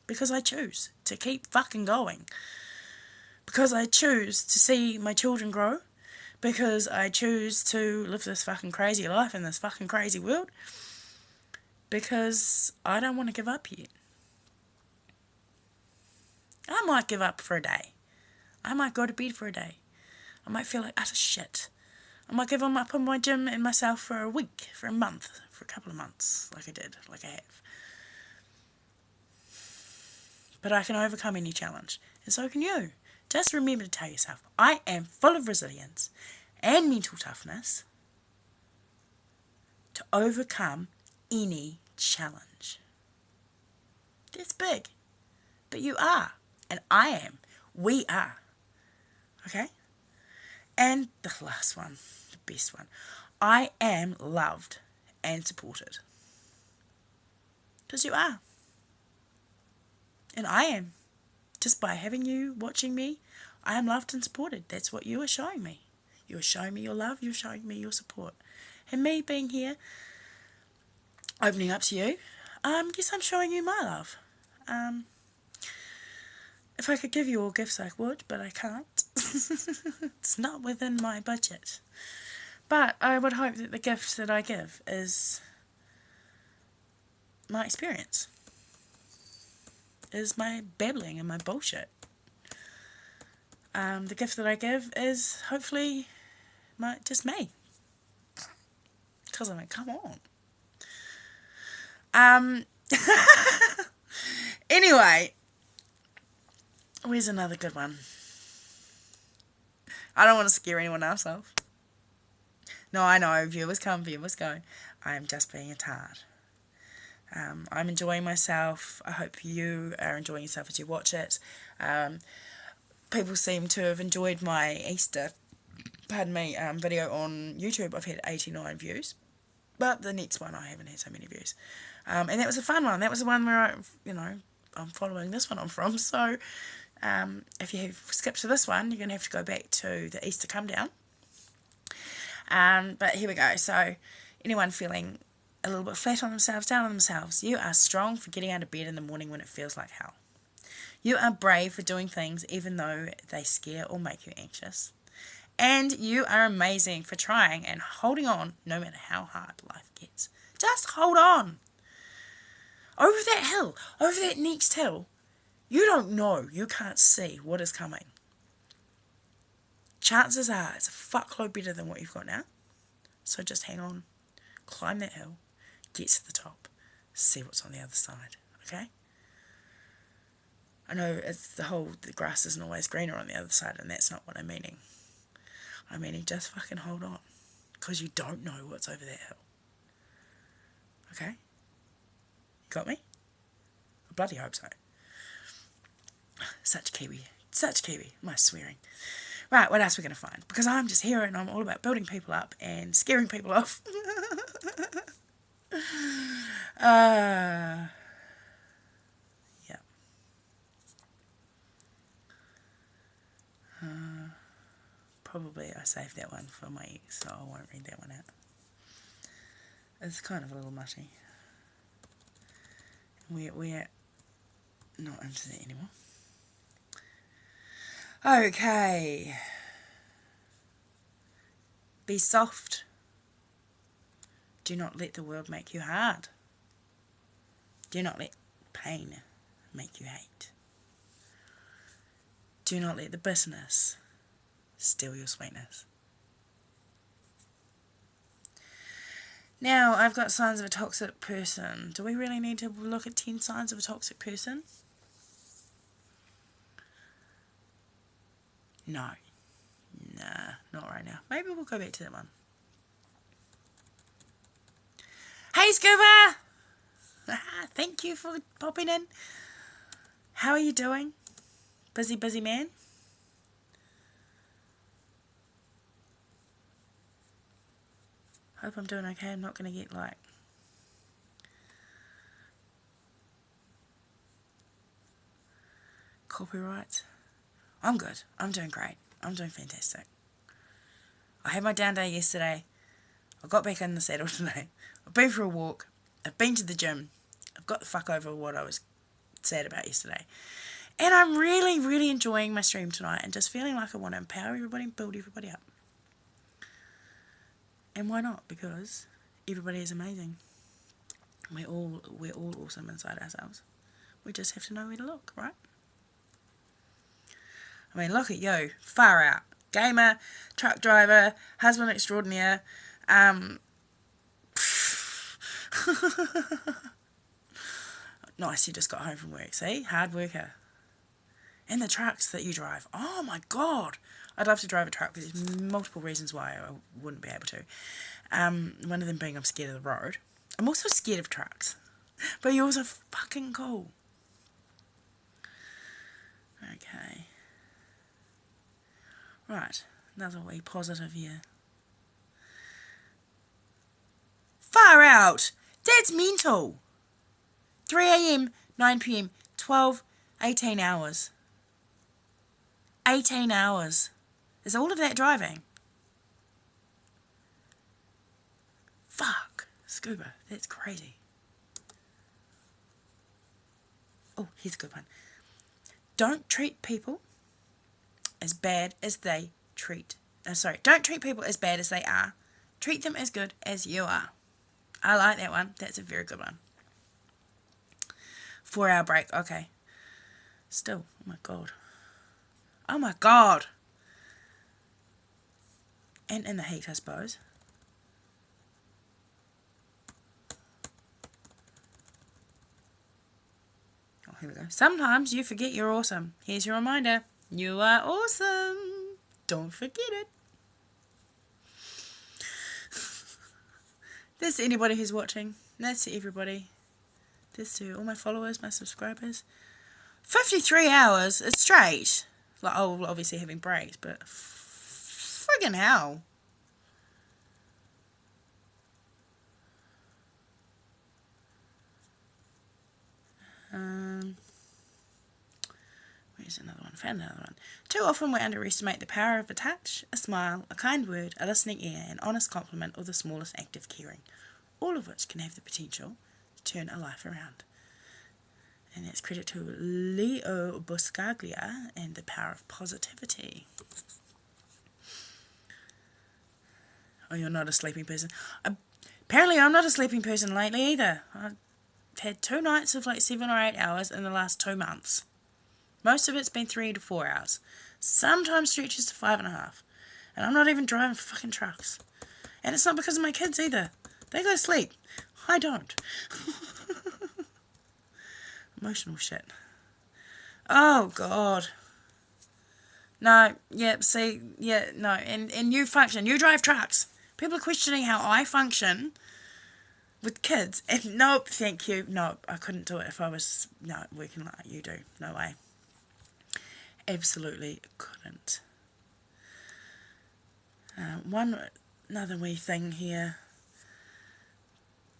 Because I choose to keep fucking going. Because I choose to see my children grow. Because I choose to live this fucking crazy life in this fucking crazy world. Because I don't want to give up yet. I might give up for a day. I might go to bed for a day. I might feel like utter shit. I might give up on my gym and myself for a week, for a month, for a couple of months, like I have. But I can overcome any challenge, and so can you. Just remember to tell yourself, I am full of resilience and mental toughness to overcome any challenge. That's big. But you are, and I am. We are. Okay? And the last one, the best one. I am loved and supported. Because you are. And I am. Just by having you watching me, I am loved and supported. That's what you are showing me. You are showing me your love. You're showing me your support. And me being here, opening up to you, guess I'm showing you my love. If I could give you all gifts, I would, but I can't. It's not within my budget. But I would hope that the gift that I give is my experience, is my babbling and my bullshit. The gift that I give is hopefully just me. Because I mean, come on. Anyway, where's another good one? I don't want to scare anyone else off. No, I know, viewers come, viewers go. I am just being a tart. I'm enjoying myself. I hope you are enjoying yourself as you watch it. People seem to have enjoyed my Easter, video on YouTube. I've had 89 views. But the next one I haven't had so many views. And that was a fun one. That was the one where I'm following this one on from. So if you have skipped to this one, you're going to have to go back to the Easter come down. But here we go. So anyone feeling a little bit flat on themselves, down on themselves, you are strong for getting out of bed in the morning when it feels like hell. You are brave for doing things even though they scare or make you anxious. And you are amazing for trying and holding on no matter how hard life gets. Just hold on. Over that hill, over that next hill, you don't know, you can't see what is coming. Chances are it's a fuckload better than what you've got now. So just hang on, climb that hill, get to the top, see what's on the other side. okay? I know it's the grass isn't always greener on the other side, and that's not what I'm meaning. I'm meaning just fucking hold on, because you don't know what's over that hill. Okay? You got me? I bloody hope so. Such Kiwi. Am I swearing? Right, what else are we going to find? Because I'm just here and I'm all about building people up and scaring people off. Yeah. Probably I saved that one for my ex, so I won't read that one out. It's kind of a little mushy. We're not into that anymore. Okay. Be soft. Do not let the world make you hard. Do not let pain make you hate. Do not let the bitterness steal your sweetness. Now, I've got signs of a toxic person. Do we really need to look at 10 signs of a toxic person? No. Nah, not right now. Maybe we'll go back to that one. Hey, Scuba! Thank you for popping in. How are you doing? Busy man? Hope I'm doing okay. I'm not going to get, like, copyrights. I'm good. I'm doing great. I'm doing fantastic. I had my down day yesterday. I got back in the saddle today. I've been for a walk. I've been to the gym. I've got the fuck over what I was sad about yesterday. And I'm really, really enjoying my stream tonight and just feeling like I want to empower everybody and build everybody up. And why not? Because everybody is amazing. We're all awesome inside ourselves. We just have to know where to look, right? I mean, look at you. Far out. Gamer, truck driver, husband extraordinaire. Nice, you just got home from work. See? Hard worker. And the trucks that you drive. Oh my God. I'd love to drive a truck, but there's multiple reasons why I wouldn't be able to. One of them being I'm scared of the road. I'm also scared of trucks. But yours are fucking cool. Okay. Right. Another wee positive here. Far out! That's mental! 3 a.m, 9 p.m, 12, 18 hours. 18 hours. Is all of that driving? Fuck. Scuba. That's crazy. Oh, here's a good one. Don't treat people as bad as they treat. Don't treat people as bad as they are. Treat them as good as you are. I like that one. That's a very good one. 4-hour break. Okay. Still. Oh my God. Oh my God. And in the heat, I suppose. Oh, here we go. Sometimes you forget you're awesome. Here's your reminder. You are awesome. Don't forget it. That's to anybody who's watching. That's to everybody. That's to all my followers, my subscribers. 53 hours is straight. Like, oh, obviously having breaks, but friggin' hell. Where's another one? Found another one. Too often we underestimate the power of a touch, a smile, a kind word, a listening ear, an honest compliment, or the smallest act of caring. All of which can have the potential to turn a life around. And that's credit to Leo Buscaglia and the power of positivity. Oh, you're not a sleeping person. Apparently I'm not a sleeping person lately either. I've had 2 nights of like 7 or 8 hours in the last 2 months. Most of it's been 3 to 4 hours. Sometimes stretches to 5.5. And I'm not even driving fucking trucks. And it's not because of my kids either. They go to sleep. I don't. emotional shit. Oh, God. No, yeah, see, yeah, no. And you function. You drive trucks. People are questioning how I function with kids. And nope, thank you. No, I couldn't do it if I was, no, working like you do. No way. Absolutely couldn't. Another wee thing here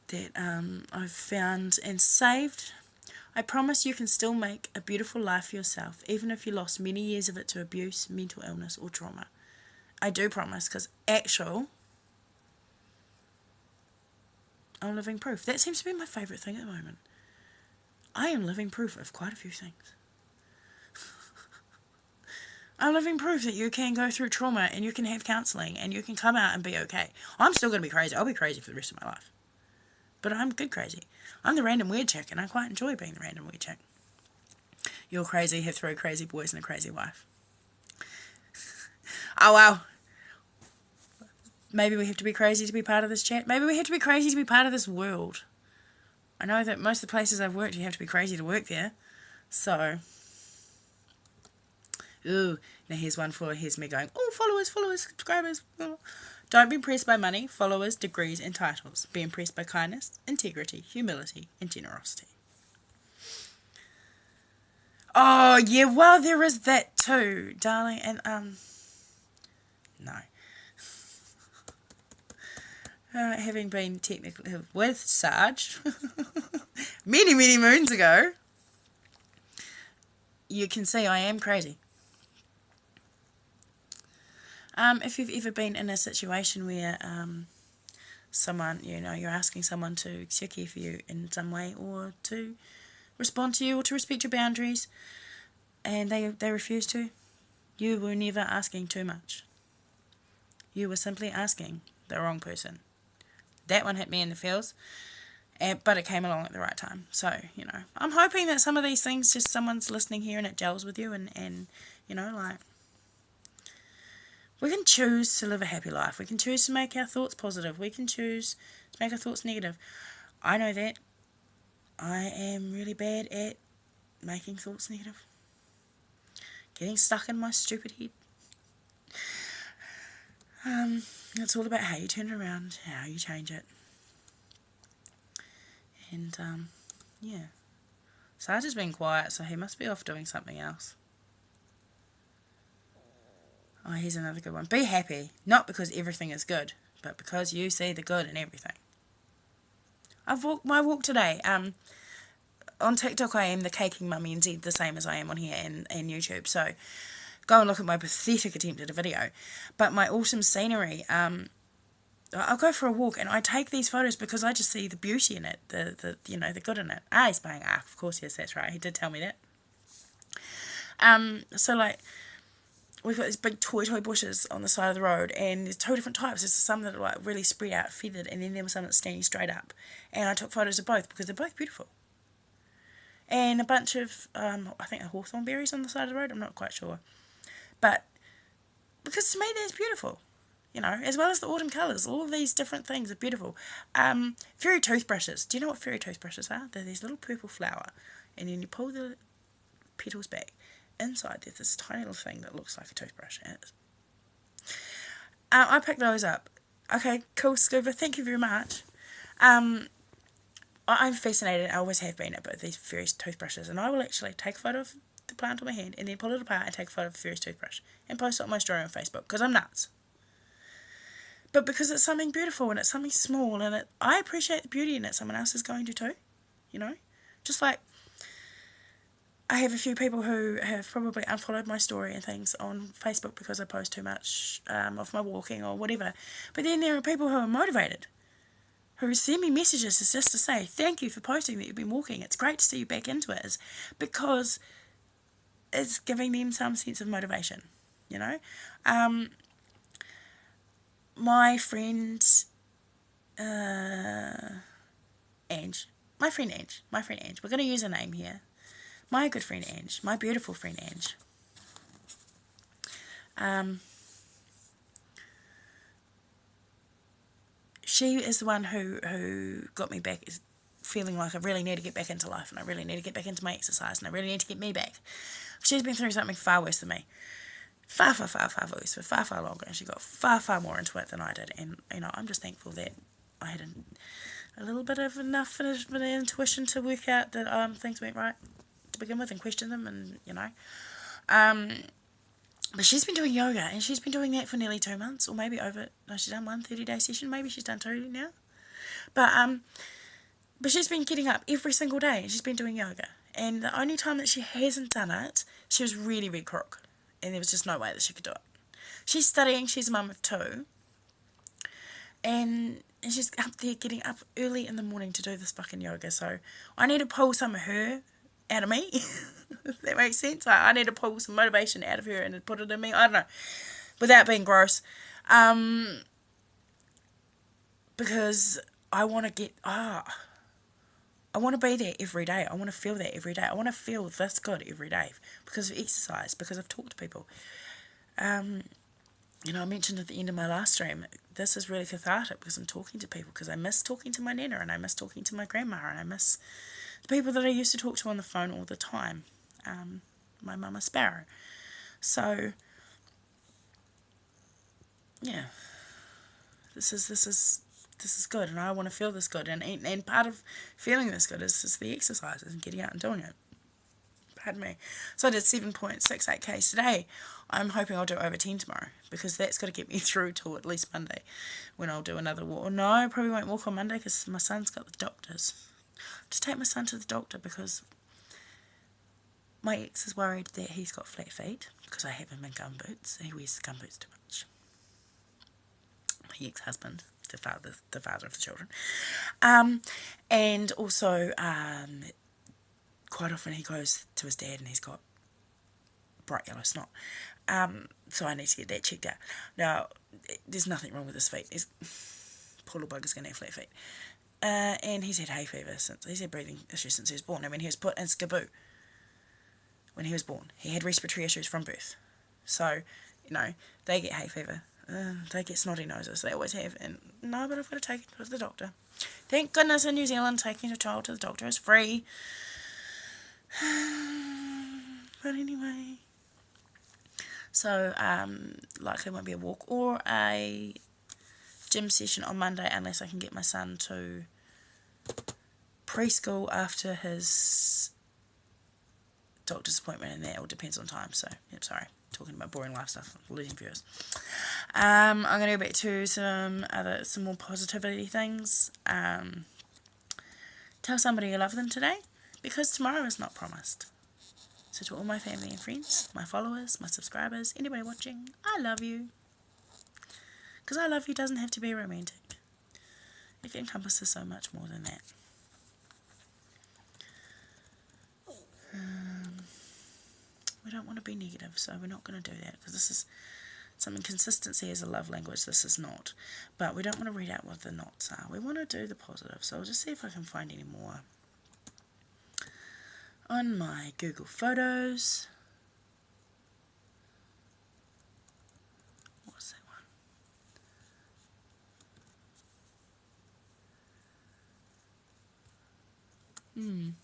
that I've found and saved. I promise you can still make a beautiful life for yourself, even if you lost many years of it to abuse, mental illness, or trauma. I do promise, because I'm living proof. That seems to be my favourite thing at the moment. I am living proof of quite a few things. I'm living proof that you can go through trauma and you can have counselling and you can come out and be okay. I'm still going to be crazy. I'll be crazy for the rest of my life. But I'm good crazy. I'm the random weird chick, and I quite enjoy being the random weird chick. You're crazy, have 3 crazy boys and a crazy wife. Oh, wow. Maybe we have to be crazy to be part of this chat. Maybe we have to be crazy to be part of this world. I know that most of the places I've worked, you have to be crazy to work there. So, ooh, now here's me going, oh, followers, subscribers. Oh. Don't be impressed by money, followers, degrees, and titles. Be impressed by kindness, integrity, humility, and generosity. Oh, yeah, well, there is that too, darling. And, no. Having been technically with Sarge many, many moons ago, you can see I am crazy. If you've ever been in a situation where someone, you're asking someone to care for you in some way, or to respond to you, or to respect your boundaries, and they refuse to, you were never asking too much. You were simply asking the wrong person. That one hit me in the feels, but it came along at the right time. So, I'm hoping that some of these things, just someone's listening here and it gels with you, and we can choose to live a happy life. We can choose to make our thoughts positive. We can choose to make our thoughts negative. I know that I am really bad at making thoughts negative. Getting stuck in my stupid head. It's all about how you turn it around, how you change it. And, yeah. Sarge has been quiet, so he must be off doing something else. Oh, here's another good one. Be happy, not because everything is good, but because you see the good in everything. I've walked my walk today. On TikTok I am the caking mummy NZ, the same as I am on here and YouTube. So go and look at my pathetic attempt at a video. But my awesome scenery, I'll go for a walk and I take these photos because I just see the beauty in it, the good in it. He's playing Ark, of course, yes, that's right. He did tell me that. So like, we've got these big toy bushes on the side of the road, and there's 2 different types. There's some that are like really spread out, feathered, and then there was some that's standing straight up. And I took photos of both because they're both beautiful. And a bunch of, I think, hawthorn berries on the side of the road. I'm not quite sure. But because to me that's beautiful. As well as the autumn colours. All of these different things are beautiful. Fairy toothbrushes. Do you know what fairy toothbrushes are? They're this little purple flower. And then you pull the petals back. Inside there's this tiny little thing that looks like a toothbrush. I picked those up. Okay, cool, Scuba. Thank you very much. I'm fascinated. I always have been about these fairy toothbrushes. And I will actually take a photo of the plant on my hand and then pull it apart and take a photo of the fairy toothbrush and post it on my story on Facebook because I'm nuts. But because it's something beautiful and it's something small, and I appreciate the beauty in it, someone else is going to too. Just like I have a few people who have probably unfollowed my story and things on Facebook because I post too much of my walking or whatever. But then there are people who are motivated, who send me messages just to say, thank you for posting that you've been walking. It's great to see you back into it, because it's giving them some sense of motivation, My friend Ange. My friend Ange. We're going to use a name here. My good friend Ange. My beautiful friend Ange. She is the one who got me back feeling like I really need to get back into life, and I really need to get back into my exercise, and I really need to get me back. She's been through something far worse than me. Far worse, for far longer, and she got far more into it than I did. And, I'm just thankful that I had a little bit of enough of an intuition to work out that things went right to begin with and question them, and, but she's been doing yoga, and she's been doing that for nearly 2 months, or maybe over. No, she's done one 30-day session. Maybe she's done 2 now. But she's been getting up every single day, and she's been doing yoga. And the only time that she hasn't done it, she was really, really crook, and there was just no way that she could do it. She's studying. She's a mum of 2, and she's up there getting up early in the morning to do this fucking yoga. So I need to pull some of her out of me. If that makes sense. I need to pull some motivation out of her and put it in me. I don't know, without being gross, because I want to I want to be there every day. I want to feel that every day. I want to feel this good every day because of exercise, because I've talked to people. I mentioned at the end of my last stream, this is really cathartic because I'm talking to people, because I miss talking to my nana, and I miss talking to my grandma, and I miss the people that I used to talk to on the phone all the time. My mama Sparrow. So, yeah, this is good, and I want to feel this good, and part of feeling this good is the exercises and getting out and doing it. Pardon me. So I did 7.68k today. I'm hoping I'll do over 10 tomorrow, because that's got to get me through till at least Monday, when I'll do another walk. No, I probably won't walk on Monday because my son's got the doctors. To take my son to the doctor, because my ex is worried that he's got flat feet because I have him in gumboots. He wears the gumboots too much. My ex-husband, the father of the children. And also, quite often he goes to his dad and he's got bright yellow snot. So I need to get that checked out. Now, there's nothing wrong with his feet. Poor little bugger's going to have flat feet. And he's had hay fever he's had breathing issues since he was born. I mean, he was put in SCBU when he was born. He had respiratory issues from birth. So, they get hay fever. They get snotty noses. They always have. And no, but I've got to take him to the doctor. Thank goodness in New Zealand, taking a child to the doctor is free. But anyway. So, likely won't be a walk or a gym session on Monday unless I can get my son to preschool after his doctor's appointment, and that all depends on time. So, sorry, talking about boring life stuff, losing viewers. I'm going to go back to some more positivity things. Tell somebody you love them today, because tomorrow is not promised. So to all my family and friends, my followers, my subscribers, anybody watching, I love you. Because I love you doesn't have to be romantic. It encompasses so much more than that. We don't want to be negative, so we're not going to do that, because this is something. Consistency is a love language. This is not. But we don't want to read out what the nots are. We want to do the positive. So I'll just see if I can find any more on my Google Photos. What's that one?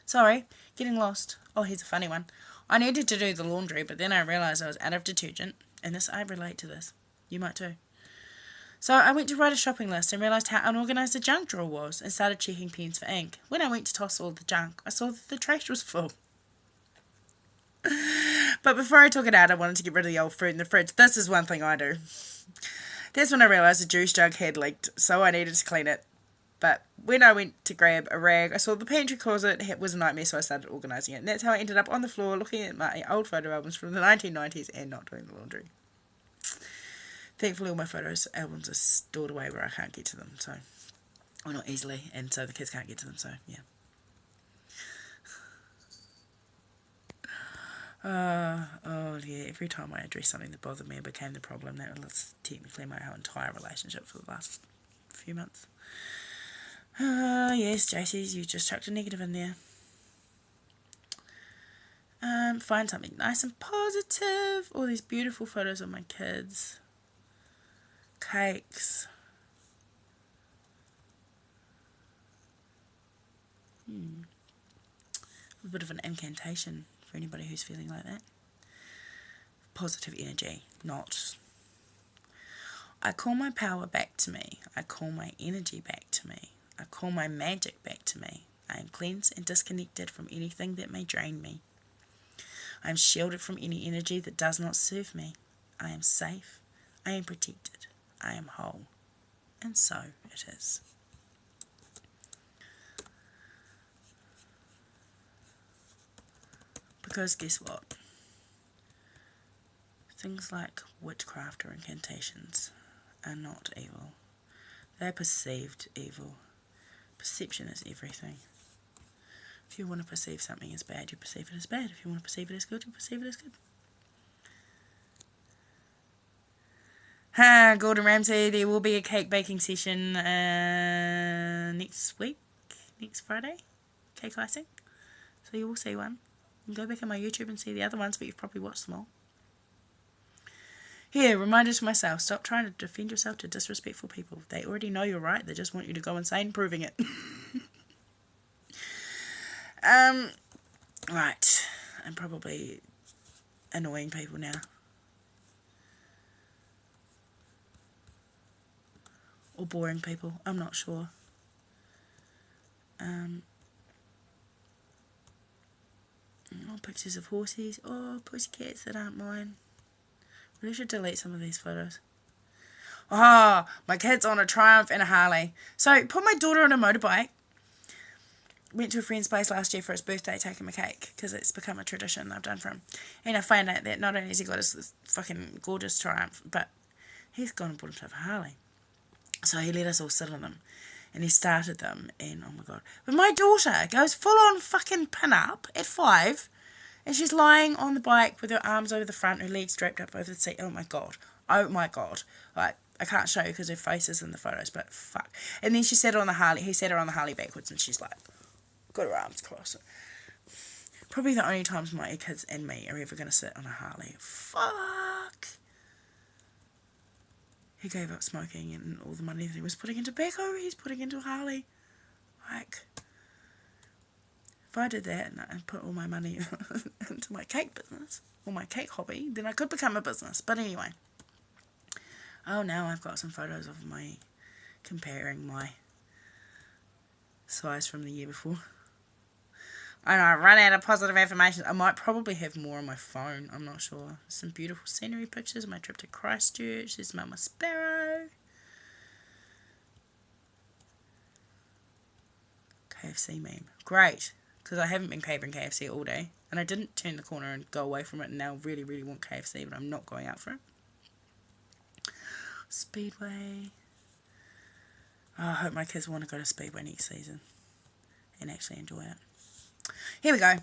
Sorry, getting lost. Oh, here's a funny one. I needed to do the laundry, but then I realised I was out of detergent. And I relate to this. You might too. So I went to write a shopping list and realised how unorganised the junk drawer was, and started checking pens for ink. When I went to toss all the junk, I saw that the trash was full. But before I took it out, I wanted to get rid of the old fruit in the fridge. This is one thing I do. That's when I realised the juice jug had leaked, so I needed to clean it. But when I went to grab a rag, I saw the pantry closet was a nightmare, so I started organising it. And that's how I ended up on the floor looking at my old photo albums from the 1990s and not doing the laundry. Thankfully, all my photos albums are stored away where I can't get to them, so, or not easily, and so the kids can't get to them, so yeah. Oh yeah, every time I addressed something that bothered me, it became the problem. That was technically my whole entire relationship for the last few months. Yes, JC's, you just chucked a negative in there. Find something nice and positive. All these beautiful photos of my kids. Cakes. A bit of an incantation for anybody who's feeling like that. Positive energy, not... I call my power back to me. I call my energy back to me. I call my magic back to me. I am cleansed and disconnected from anything that may drain me. I am shielded from any energy that does not serve me. I am safe. I am protected. I am whole. And so it is. Because guess what? Things like witchcraft or incantations are not evil. They're perceived evil. Perception is everything. If you want to perceive something as bad, you perceive it as bad. If you want to perceive it as good, you perceive it as good. Gordon Ramsay, there will be a cake baking session next week, next Friday, cake icing. So you will see one. You can go back on my YouTube and see the other ones, but you've probably watched them all. Here, reminder to myself, stop trying to defend yourself to disrespectful people. They already know you're right, they just want you to go insane proving it. Right, I'm probably annoying people now. Or boring people, I'm not sure. Pictures of horses. Oh, pussycats that aren't mine. I should delete some of these photos. Oh, my kid's on a Triumph and a Harley. So, put my daughter on a motorbike. Went to a friend's place last year for his birthday, take him a cake, because it's become a tradition I've done for him. And I found out that not only has he got his fucking gorgeous Triumph, but he's gone and bought himself a Harley. So he let us all sit on them. And he started them, and oh my god. But my daughter goes full on fucking pin up at 5, and she's lying on the bike with her arms over the front, her legs draped up over the seat. Oh my god. Oh my god. Like, I can't show you because her face is in the photos, but fuck. And then she sat her on the Harley. He sat her on the Harley backwards, and she's like, got her arms crossed. Probably the only times my kids and me are ever going to sit on a Harley. Fuck. He gave up smoking, and all the money that he was putting into tobacco, he's putting into a Harley. Like, if I did that and I put all my money into my cake business, or my cake hobby, then I could become a business. But anyway. Oh, now I've got some photos of my, comparing my size from the year before. I know, I've run out of positive affirmations. I might probably have more on my phone, I'm not sure. Some beautiful scenery pictures of my trip to Christchurch. There's Mama Sparrow. KFC meme. Great, because I haven't been craving KFC all day. And I didn't turn the corner and go away from it, and now really, really want KFC, but I'm not going out for it. Speedway. Oh, I hope my kids want to go to Speedway next season and actually enjoy it. Here we go.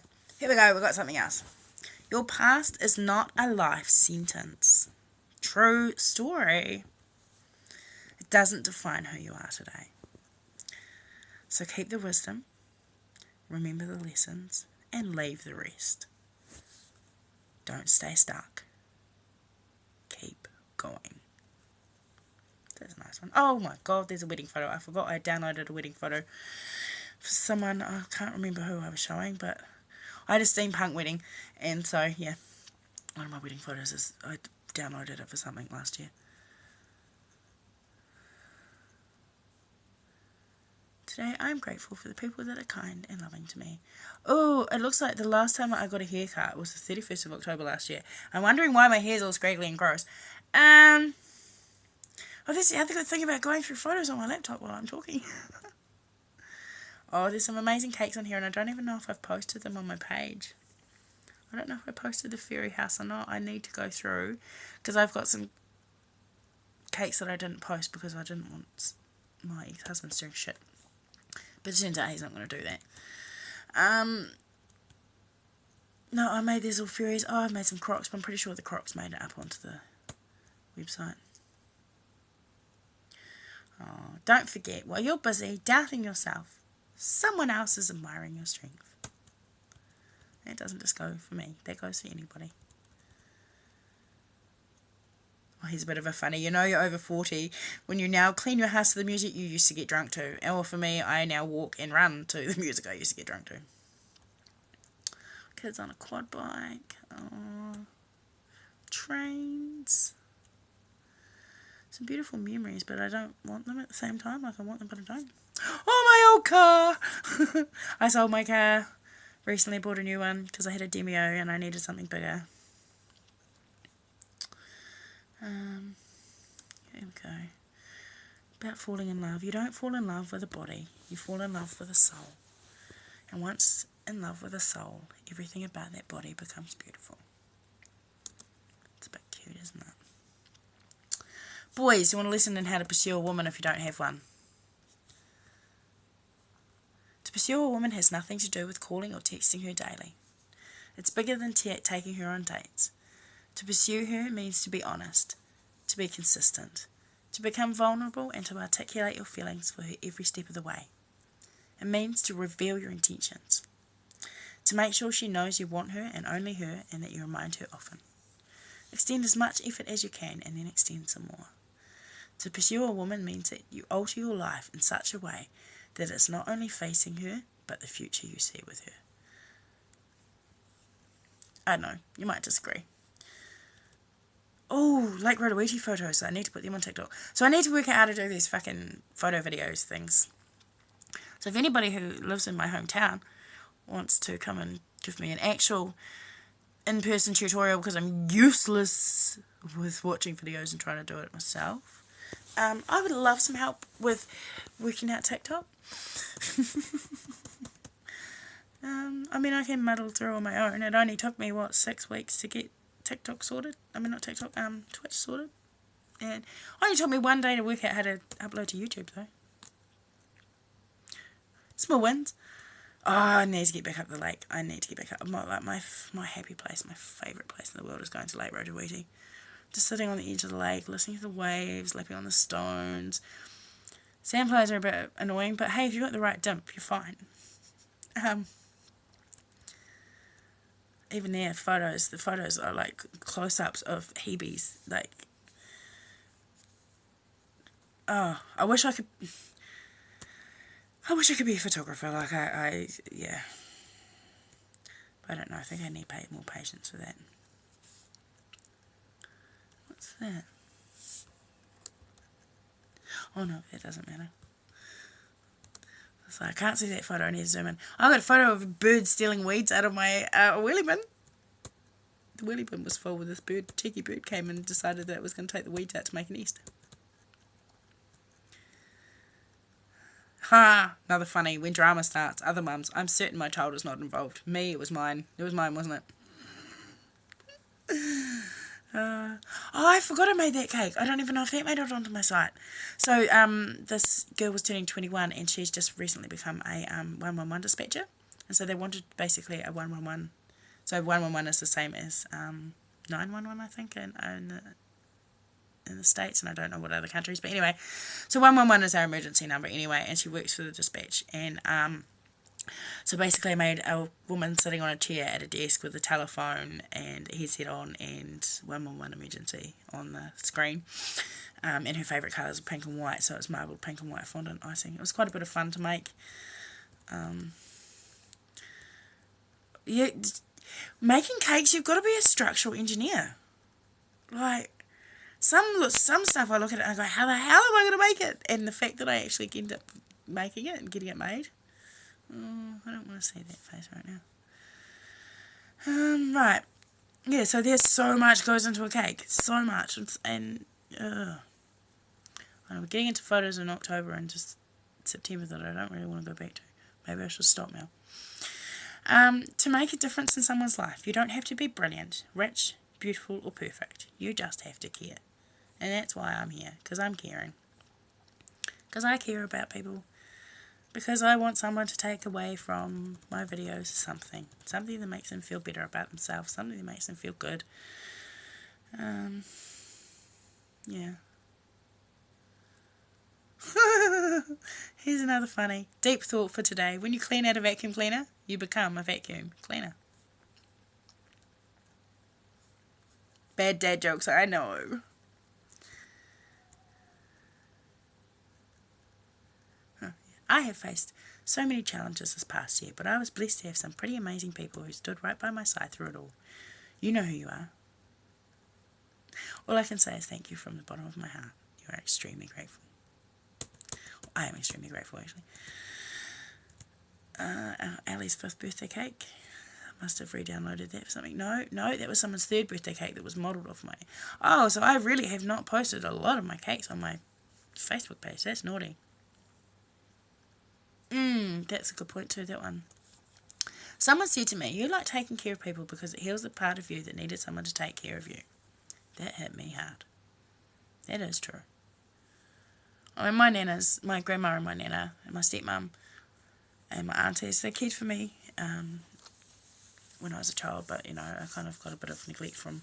We've got something else. Your past is not a life sentence. True story. It doesn't define who you are today. So keep the wisdom, remember the lessons, and leave the rest. Don't stay stuck. Keep going. That's a nice one. Oh my god, there's a wedding photo. I forgot I downloaded a wedding photo for someone. I can't remember who I was showing, but I had a steampunk wedding, and so yeah, one of my wedding photos is I downloaded it for something last year. Today I'm grateful for the people that are kind and loving to me. Oh, it looks like the last time I got a haircut was the 31st of October last year. I'm wondering why my hair's all scraggly and gross. Oh, that's the other good thing about going through photos on my laptop while I'm talking. Oh, there's some amazing cakes on here, and I don't even know if I've posted them on my page. I don't know if I posted the fairy house or not. I need to go through, because I've got some cakes that I didn't post because I didn't want my ex-husband stirring shit. But it turns out he's not going to do that. No, I made these all fairies. Oh, I've made some crocs, but I'm pretty sure the crocs made it up onto the website. Oh, don't forget, while you're busy doubting yourself, someone else is admiring your strength. That doesn't just go for me. That goes for anybody. Oh, he's a bit of a funny. You know you're over 40 when you now clean your house to the music you used to get drunk to. Or for me, I now walk and run to the music I used to get drunk to. Kids on a quad bike. Oh, trains. Some beautiful memories, but I don't want them at the same time. Like, I want them, but I don't. Oh, my old car! I sold my car. Recently bought a new one because I had a Demio and I needed something bigger. Here we go. About falling in love. You don't fall in love with a body. You fall in love with a soul. And once in love with a soul, everything about that body becomes beautiful. It's a bit cute, isn't it? Boys, you want to listen in how to pursue a woman if you don't have one. To pursue a woman has nothing to do with calling or texting her daily. It's bigger than taking her on dates. To pursue her means to be honest, to be consistent, to become vulnerable and to articulate your feelings for her every step of the way. It means to reveal your intentions, to make sure she knows you want her and only her and that you remind her often. Extend as much effort as you can and then extend some more. To pursue a woman means that you alter your life in such a way that it's not only facing her, but the future you see with her. I don't know, you might disagree. Oh, Lake Rotowiti photos. I need to put them on TikTok. So I need to work out how to do these fucking photo videos things. So if anybody who lives in my hometown wants to come and give me an actual in-person tutorial, because I'm useless with watching videos and trying to do it myself, I would love some help with working out TikTok. I mean, I can muddle through on my own. It only took me, 6 weeks to get TikTok sorted. I mean, not TikTok, Twitch sorted. And it only took me 1 day to work out how to upload to YouTube, though. Small wins. Oh, I need to get back up the lake. I need to get back up. My happy place, my favourite place in the world is going to Lake Rotowiti. Just sitting on the edge of the lake, listening to the waves, lapping on the stones. Sandflies are a bit annoying, but hey, if you've got the right dimp, you're fine. Even there, the photos are like close-ups of Hebes. Like, oh, I wish I could be a photographer. Like, yeah. But I don't know. I think I need more patience for that. What's that? Oh no, that doesn't matter. So I can't see that photo. I need to zoom in. I got a photo of a bird stealing weeds out of my wheelie bin. The wheelie bin was full with this bird. Cheeky bird came and decided that it was going to take the weeds out to make a nest. Ha! Another funny. When drama starts, other mums. I'm certain my child was not involved. Me, it was mine. It was mine, wasn't it? Oh, I forgot I made that cake. I don't even know if that made it onto my site. So, this girl was turning 21 and she's just recently become a 111 dispatcher. And so they wanted basically a 111. So 111 is the same as 911, I think, in the States, and I don't know what other countries. But anyway, so 111 is our emergency number anyway, and she works for the dispatch. And so basically I made a woman sitting on a chair at a desk with a telephone and a headset on and 111 emergency on the screen. And her favourite colours are pink and white, so it's marbled pink and white fondant icing. It was quite a bit of fun to make. Yeah, making cakes, you've got to be a structural engineer. Like, some stuff I look at it and I go, how the hell am I going to make it? And the fact that I actually end up making it and getting it made. Oh, I don't want to see that face right now. Right. Yeah, so there's so much goes into a cake. So much. And I'm getting into photos in October and just September that I don't really want to go back to. Maybe I should stop now. To make a difference in someone's life, you don't have to be brilliant, rich, beautiful, or perfect. You just have to care. And that's why I'm here, because I'm caring. Because I care about people. Because I want someone to take away from my videos something. Something that makes them feel better about themselves. Something that makes them feel good. Yeah. Here's another funny deep thought for today. When you clean out a vacuum cleaner, you become a vacuum cleaner. Bad dad jokes, I know. I have faced so many challenges this past year, but I was blessed to have some pretty amazing people who stood right by my side through it all. You know who you are. All I can say is thank you from the bottom of my heart. You are extremely grateful. I am extremely grateful, actually. Ali's 5th birthday cake. I must have re-downloaded that for something. No, that was someone's 3rd birthday cake that was modelled off my... Oh, so I really have not posted a lot of my cakes on my Facebook page. That's naughty. That's a good point too, that one. Someone said to me, you like taking care of people because it heals the part of you that needed someone to take care of you. That hit me hard. That is true. I mean, my grandma and my nana and my stepmom and my aunties, they cared for me when I was a child, but, you know, I kind of got a bit of neglect from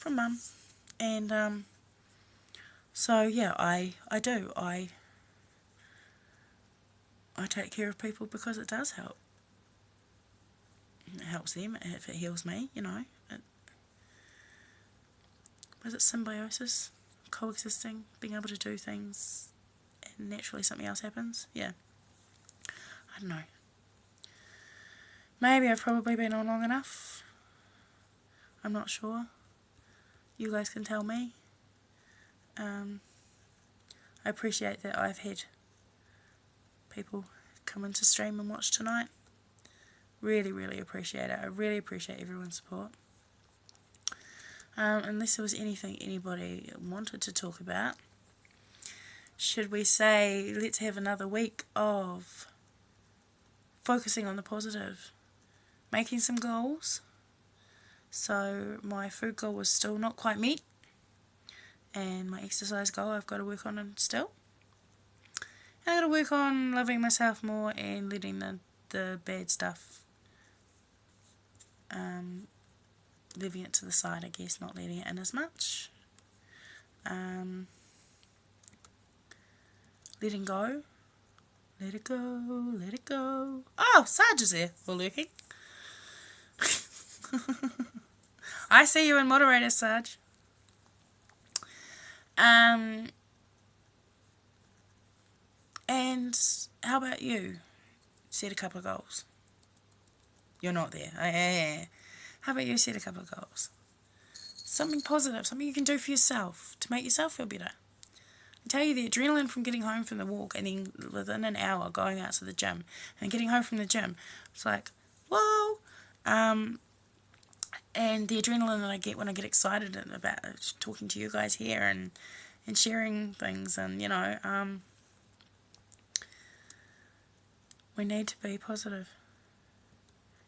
mum. And so, yeah, I do. I take care of people because it does help. It helps them, if it heals me, you know. Was it symbiosis? Coexisting, being able to do things, and naturally something else happens? Yeah. I don't know. Maybe I've probably been on long enough. I'm not sure. You guys can tell me. I appreciate that I've had people come into stream and watch tonight. Really, really appreciate it. I really appreciate everyone's support. Unless there was anything anybody wanted to talk about, should we say let's have another week of focusing on the positive, making some goals. So my food goal was still not quite met, and my exercise goal I've got to work on still. And I've got to work on loving myself more and letting the bad stuff, leaving it to the side, I guess, not letting it in as much. Letting go. Let it go, let it go. Oh, Sarge is there. We're lurking. I see you in moderator, Sarge. And how about you? Set a couple of goals. You're not there. Yeah. How about you set a couple of goals? Something positive, something you can do for yourself to make yourself feel better. I tell you, the adrenaline from getting home from the walk and then within an hour going out to the gym and getting home from the gym, it's like, whoa. And the adrenaline that I get when I get excited about talking to you guys here and sharing things, and, you know, we need to be positive.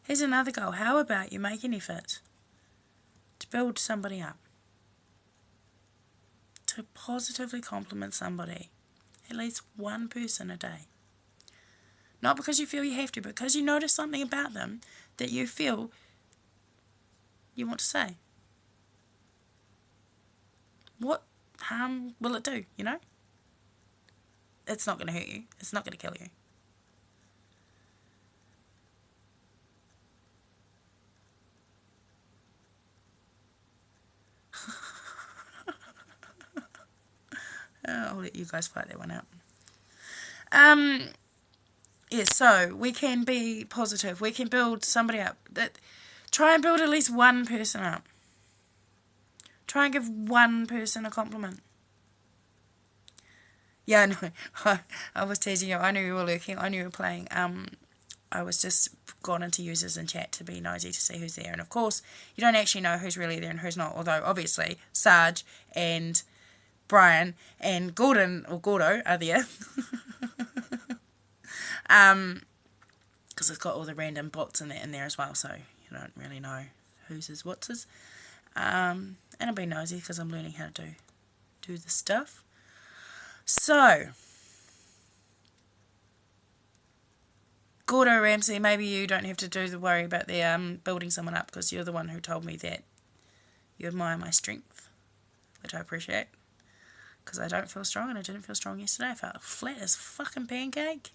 Here's another goal. How about you make an effort to build somebody up? To positively compliment somebody. At least one person a day. Not because you feel you have to, but because you notice something about them that you feel you want to say. What harm will it do, you know? It's not going to hurt you. It's not going to kill you. I'll let you guys fight that one out. Yeah, so we can be positive. We can build somebody up. Try and build at least one person up. Try and give one person a compliment. Yeah, I know. I was teasing you. I knew you were lurking. I knew you were playing. I was just gone into users and chat to be nosy to see who's there. And of course, you don't actually know who's really there and who's not. Although, obviously, Sarge and Brian and Gordon, or Gordo, are there. Because it's got all the random bots in there as well, so you don't really know whose is what's is. And I'll be nosy because I'm learning how to do the stuff. So, Gordo Ramsey, maybe you don't have to do the worry about the building someone up, because you're the one who told me that you admire my strength, which I appreciate. Because I don't feel strong, and I didn't feel strong yesterday. I felt flat as fucking pancake.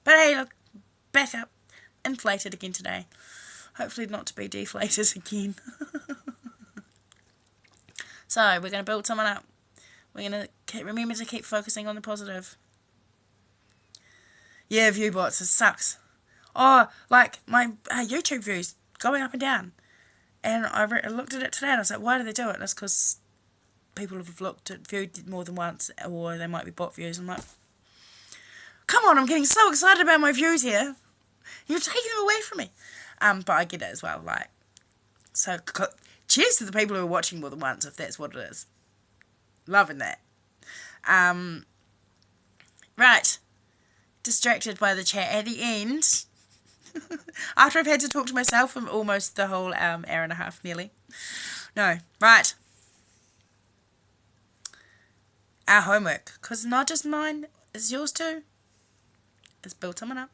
But hey, look, back up, inflated again today. Hopefully not to be deflated again. So, we're going to build someone up. We're going to remember to keep focusing on the positive. Yeah, view bots, it sucks. Oh, like my YouTube views going up and down. And I looked at it today and I was like, why do they do it? And it's because people have viewed it more than once, or they might be bot views. I'm like, come on, I'm getting so excited about my views here. You're taking them away from me. But I get it as well. Like, so cheers to the people who are watching more than once, if that's what it is. Loving that. Right. Distracted by the chat at the end. After I've had to talk to myself for almost the whole hour and a half, nearly. No. Right. Our homework. Because not just mine, it's yours too. It's build someone up.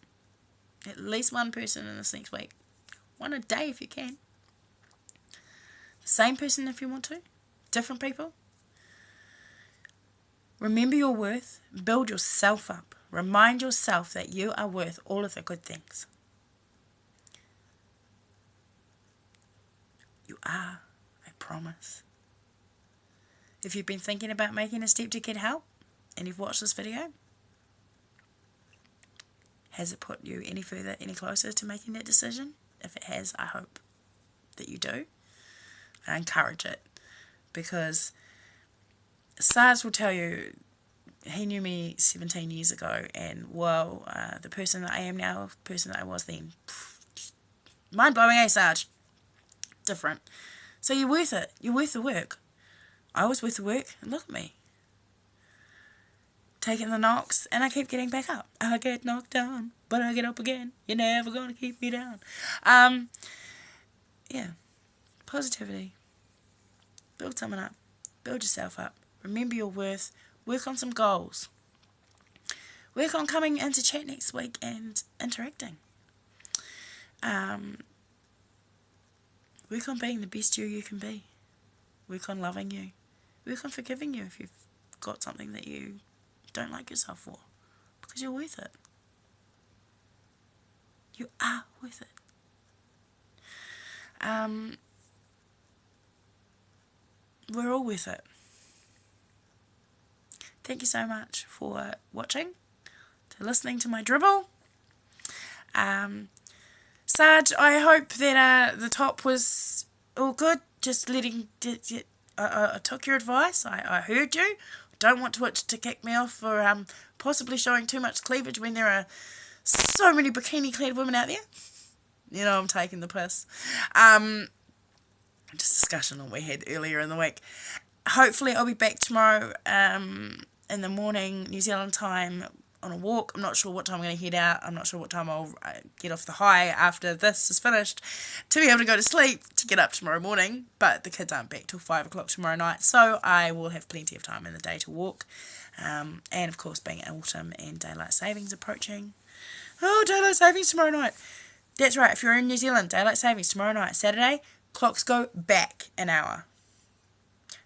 At least one person in this next week. One a day if you can. The same person if you want to. Different people. Remember your worth. Build yourself up. Remind yourself that you are worth all of the good things. You are. I promise. If you've been thinking about making a step to get help, and you've watched this video, has it put you any further, any closer to making that decision? If it has, I hope that you do. I encourage it. Because Sarge will tell you, he knew me 17 years ago, and well, the person that I am now, the person that I was then, mind-blowing, eh, Sarge? Different. So you're worth it. You're worth the work. I was worth the work, and look at me. Taking the knocks, and I keep getting back up. I get knocked down, but I get up again. You're never gonna keep me down. Yeah. Positivity. Build someone up. Build yourself up. Remember your worth. Work on some goals. Work on coming into chat next week and interacting. Work on being the best you can be. Work on loving you. Work on forgiving you if you've got something that you don't like yourself for. Because you're worth it. You are worth it. We're all worth it. Thank you so much for watching, to listening to my dribble. Sarge, I hope that the top was all good. Just I took your advice. I heard you. Don't want Twitch to kick me off for possibly showing too much cleavage when there are so many bikini-clad women out there. You know, I'm taking the piss. Just discussion on we had earlier in the week. Hopefully I'll be back tomorrow in the morning, New Zealand time, on a walk. I'm not sure what time I'm going to head out. I'm not sure what time I'll get off the high after this is finished to be able to go to sleep to get up tomorrow morning. But the kids aren't back till 5 o'clock tomorrow night, so I will have plenty of time in the day to walk. And of course, being autumn and daylight savings approaching. Oh, daylight savings tomorrow night. That's right, if you're in New Zealand, daylight savings tomorrow night, Saturday, clocks go back an hour.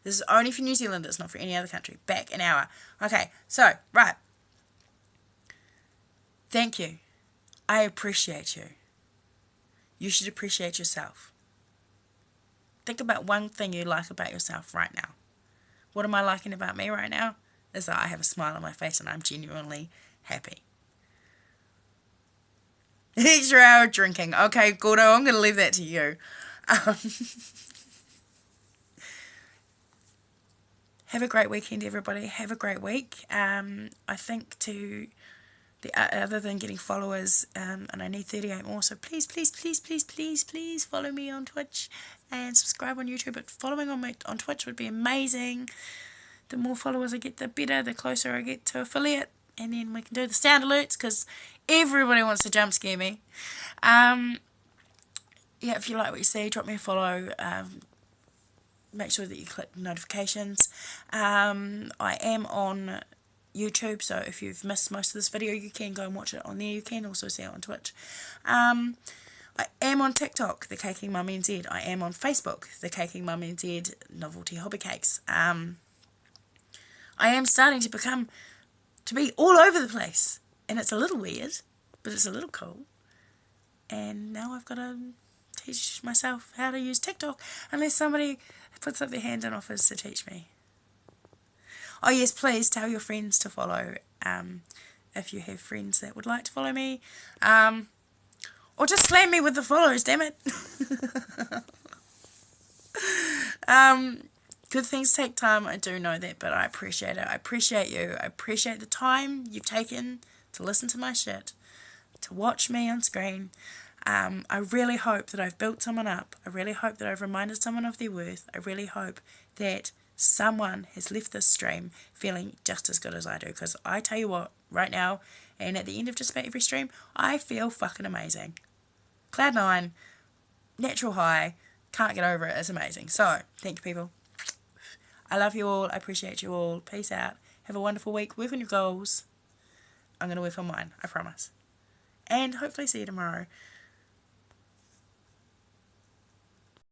This is only for New Zealand, it's not for any other country. Back an hour. Okay, so, right. Thank you. I appreciate you. You should appreciate yourself. Think about one thing you like about yourself right now. What am I liking about me right now? Is that I have a smile on my face and I'm genuinely happy. Extra hour drinking. Okay, Gordo, I'm going to leave that to you. Have a great weekend, everybody. Have a great week. I think other than getting followers, and I need 38 more, so please follow me on Twitch and subscribe on YouTube. But following on Twitch would be amazing. The more followers I get, the better. The closer I get to affiliate, and then we can do the sound alerts because everybody wants to jump scare me. Yeah, if you like what you see, drop me a follow. Make sure that you click notifications. I am on YouTube, so if you've missed most of this video, you can go and watch it on there. You can also see it on Twitch. I am on TikTok, The Caking Mum NZ. I am on Facebook, The Caking Mum NZ Novelty Hobby Cakes. I am starting to be all over the place, and it's a little weird, but it's a little cool. And now I've got to teach myself how to use TikTok, unless somebody puts up their hand and offers to teach me. Oh yes, please tell your friends to follow if you have friends that would like to follow me. Or just slam me with the follows, damn it. Good things take time, I do know that, but I appreciate it. I appreciate you. I appreciate the time you've taken to listen to my shit, to watch me on screen. I really hope that I've built someone up. I really hope that I've reminded someone of their worth. I really hope that someone has left this stream feeling just as good as I do, because I tell you what, right now, and at the end of just about every stream, I feel fucking amazing. Cloud 9, natural high, can't get over it, it's amazing. So, thank you, people. I love you all, I appreciate you all. Peace out. Have a wonderful week. Work on your goals. I'm going to work on mine, I promise. And hopefully see you tomorrow.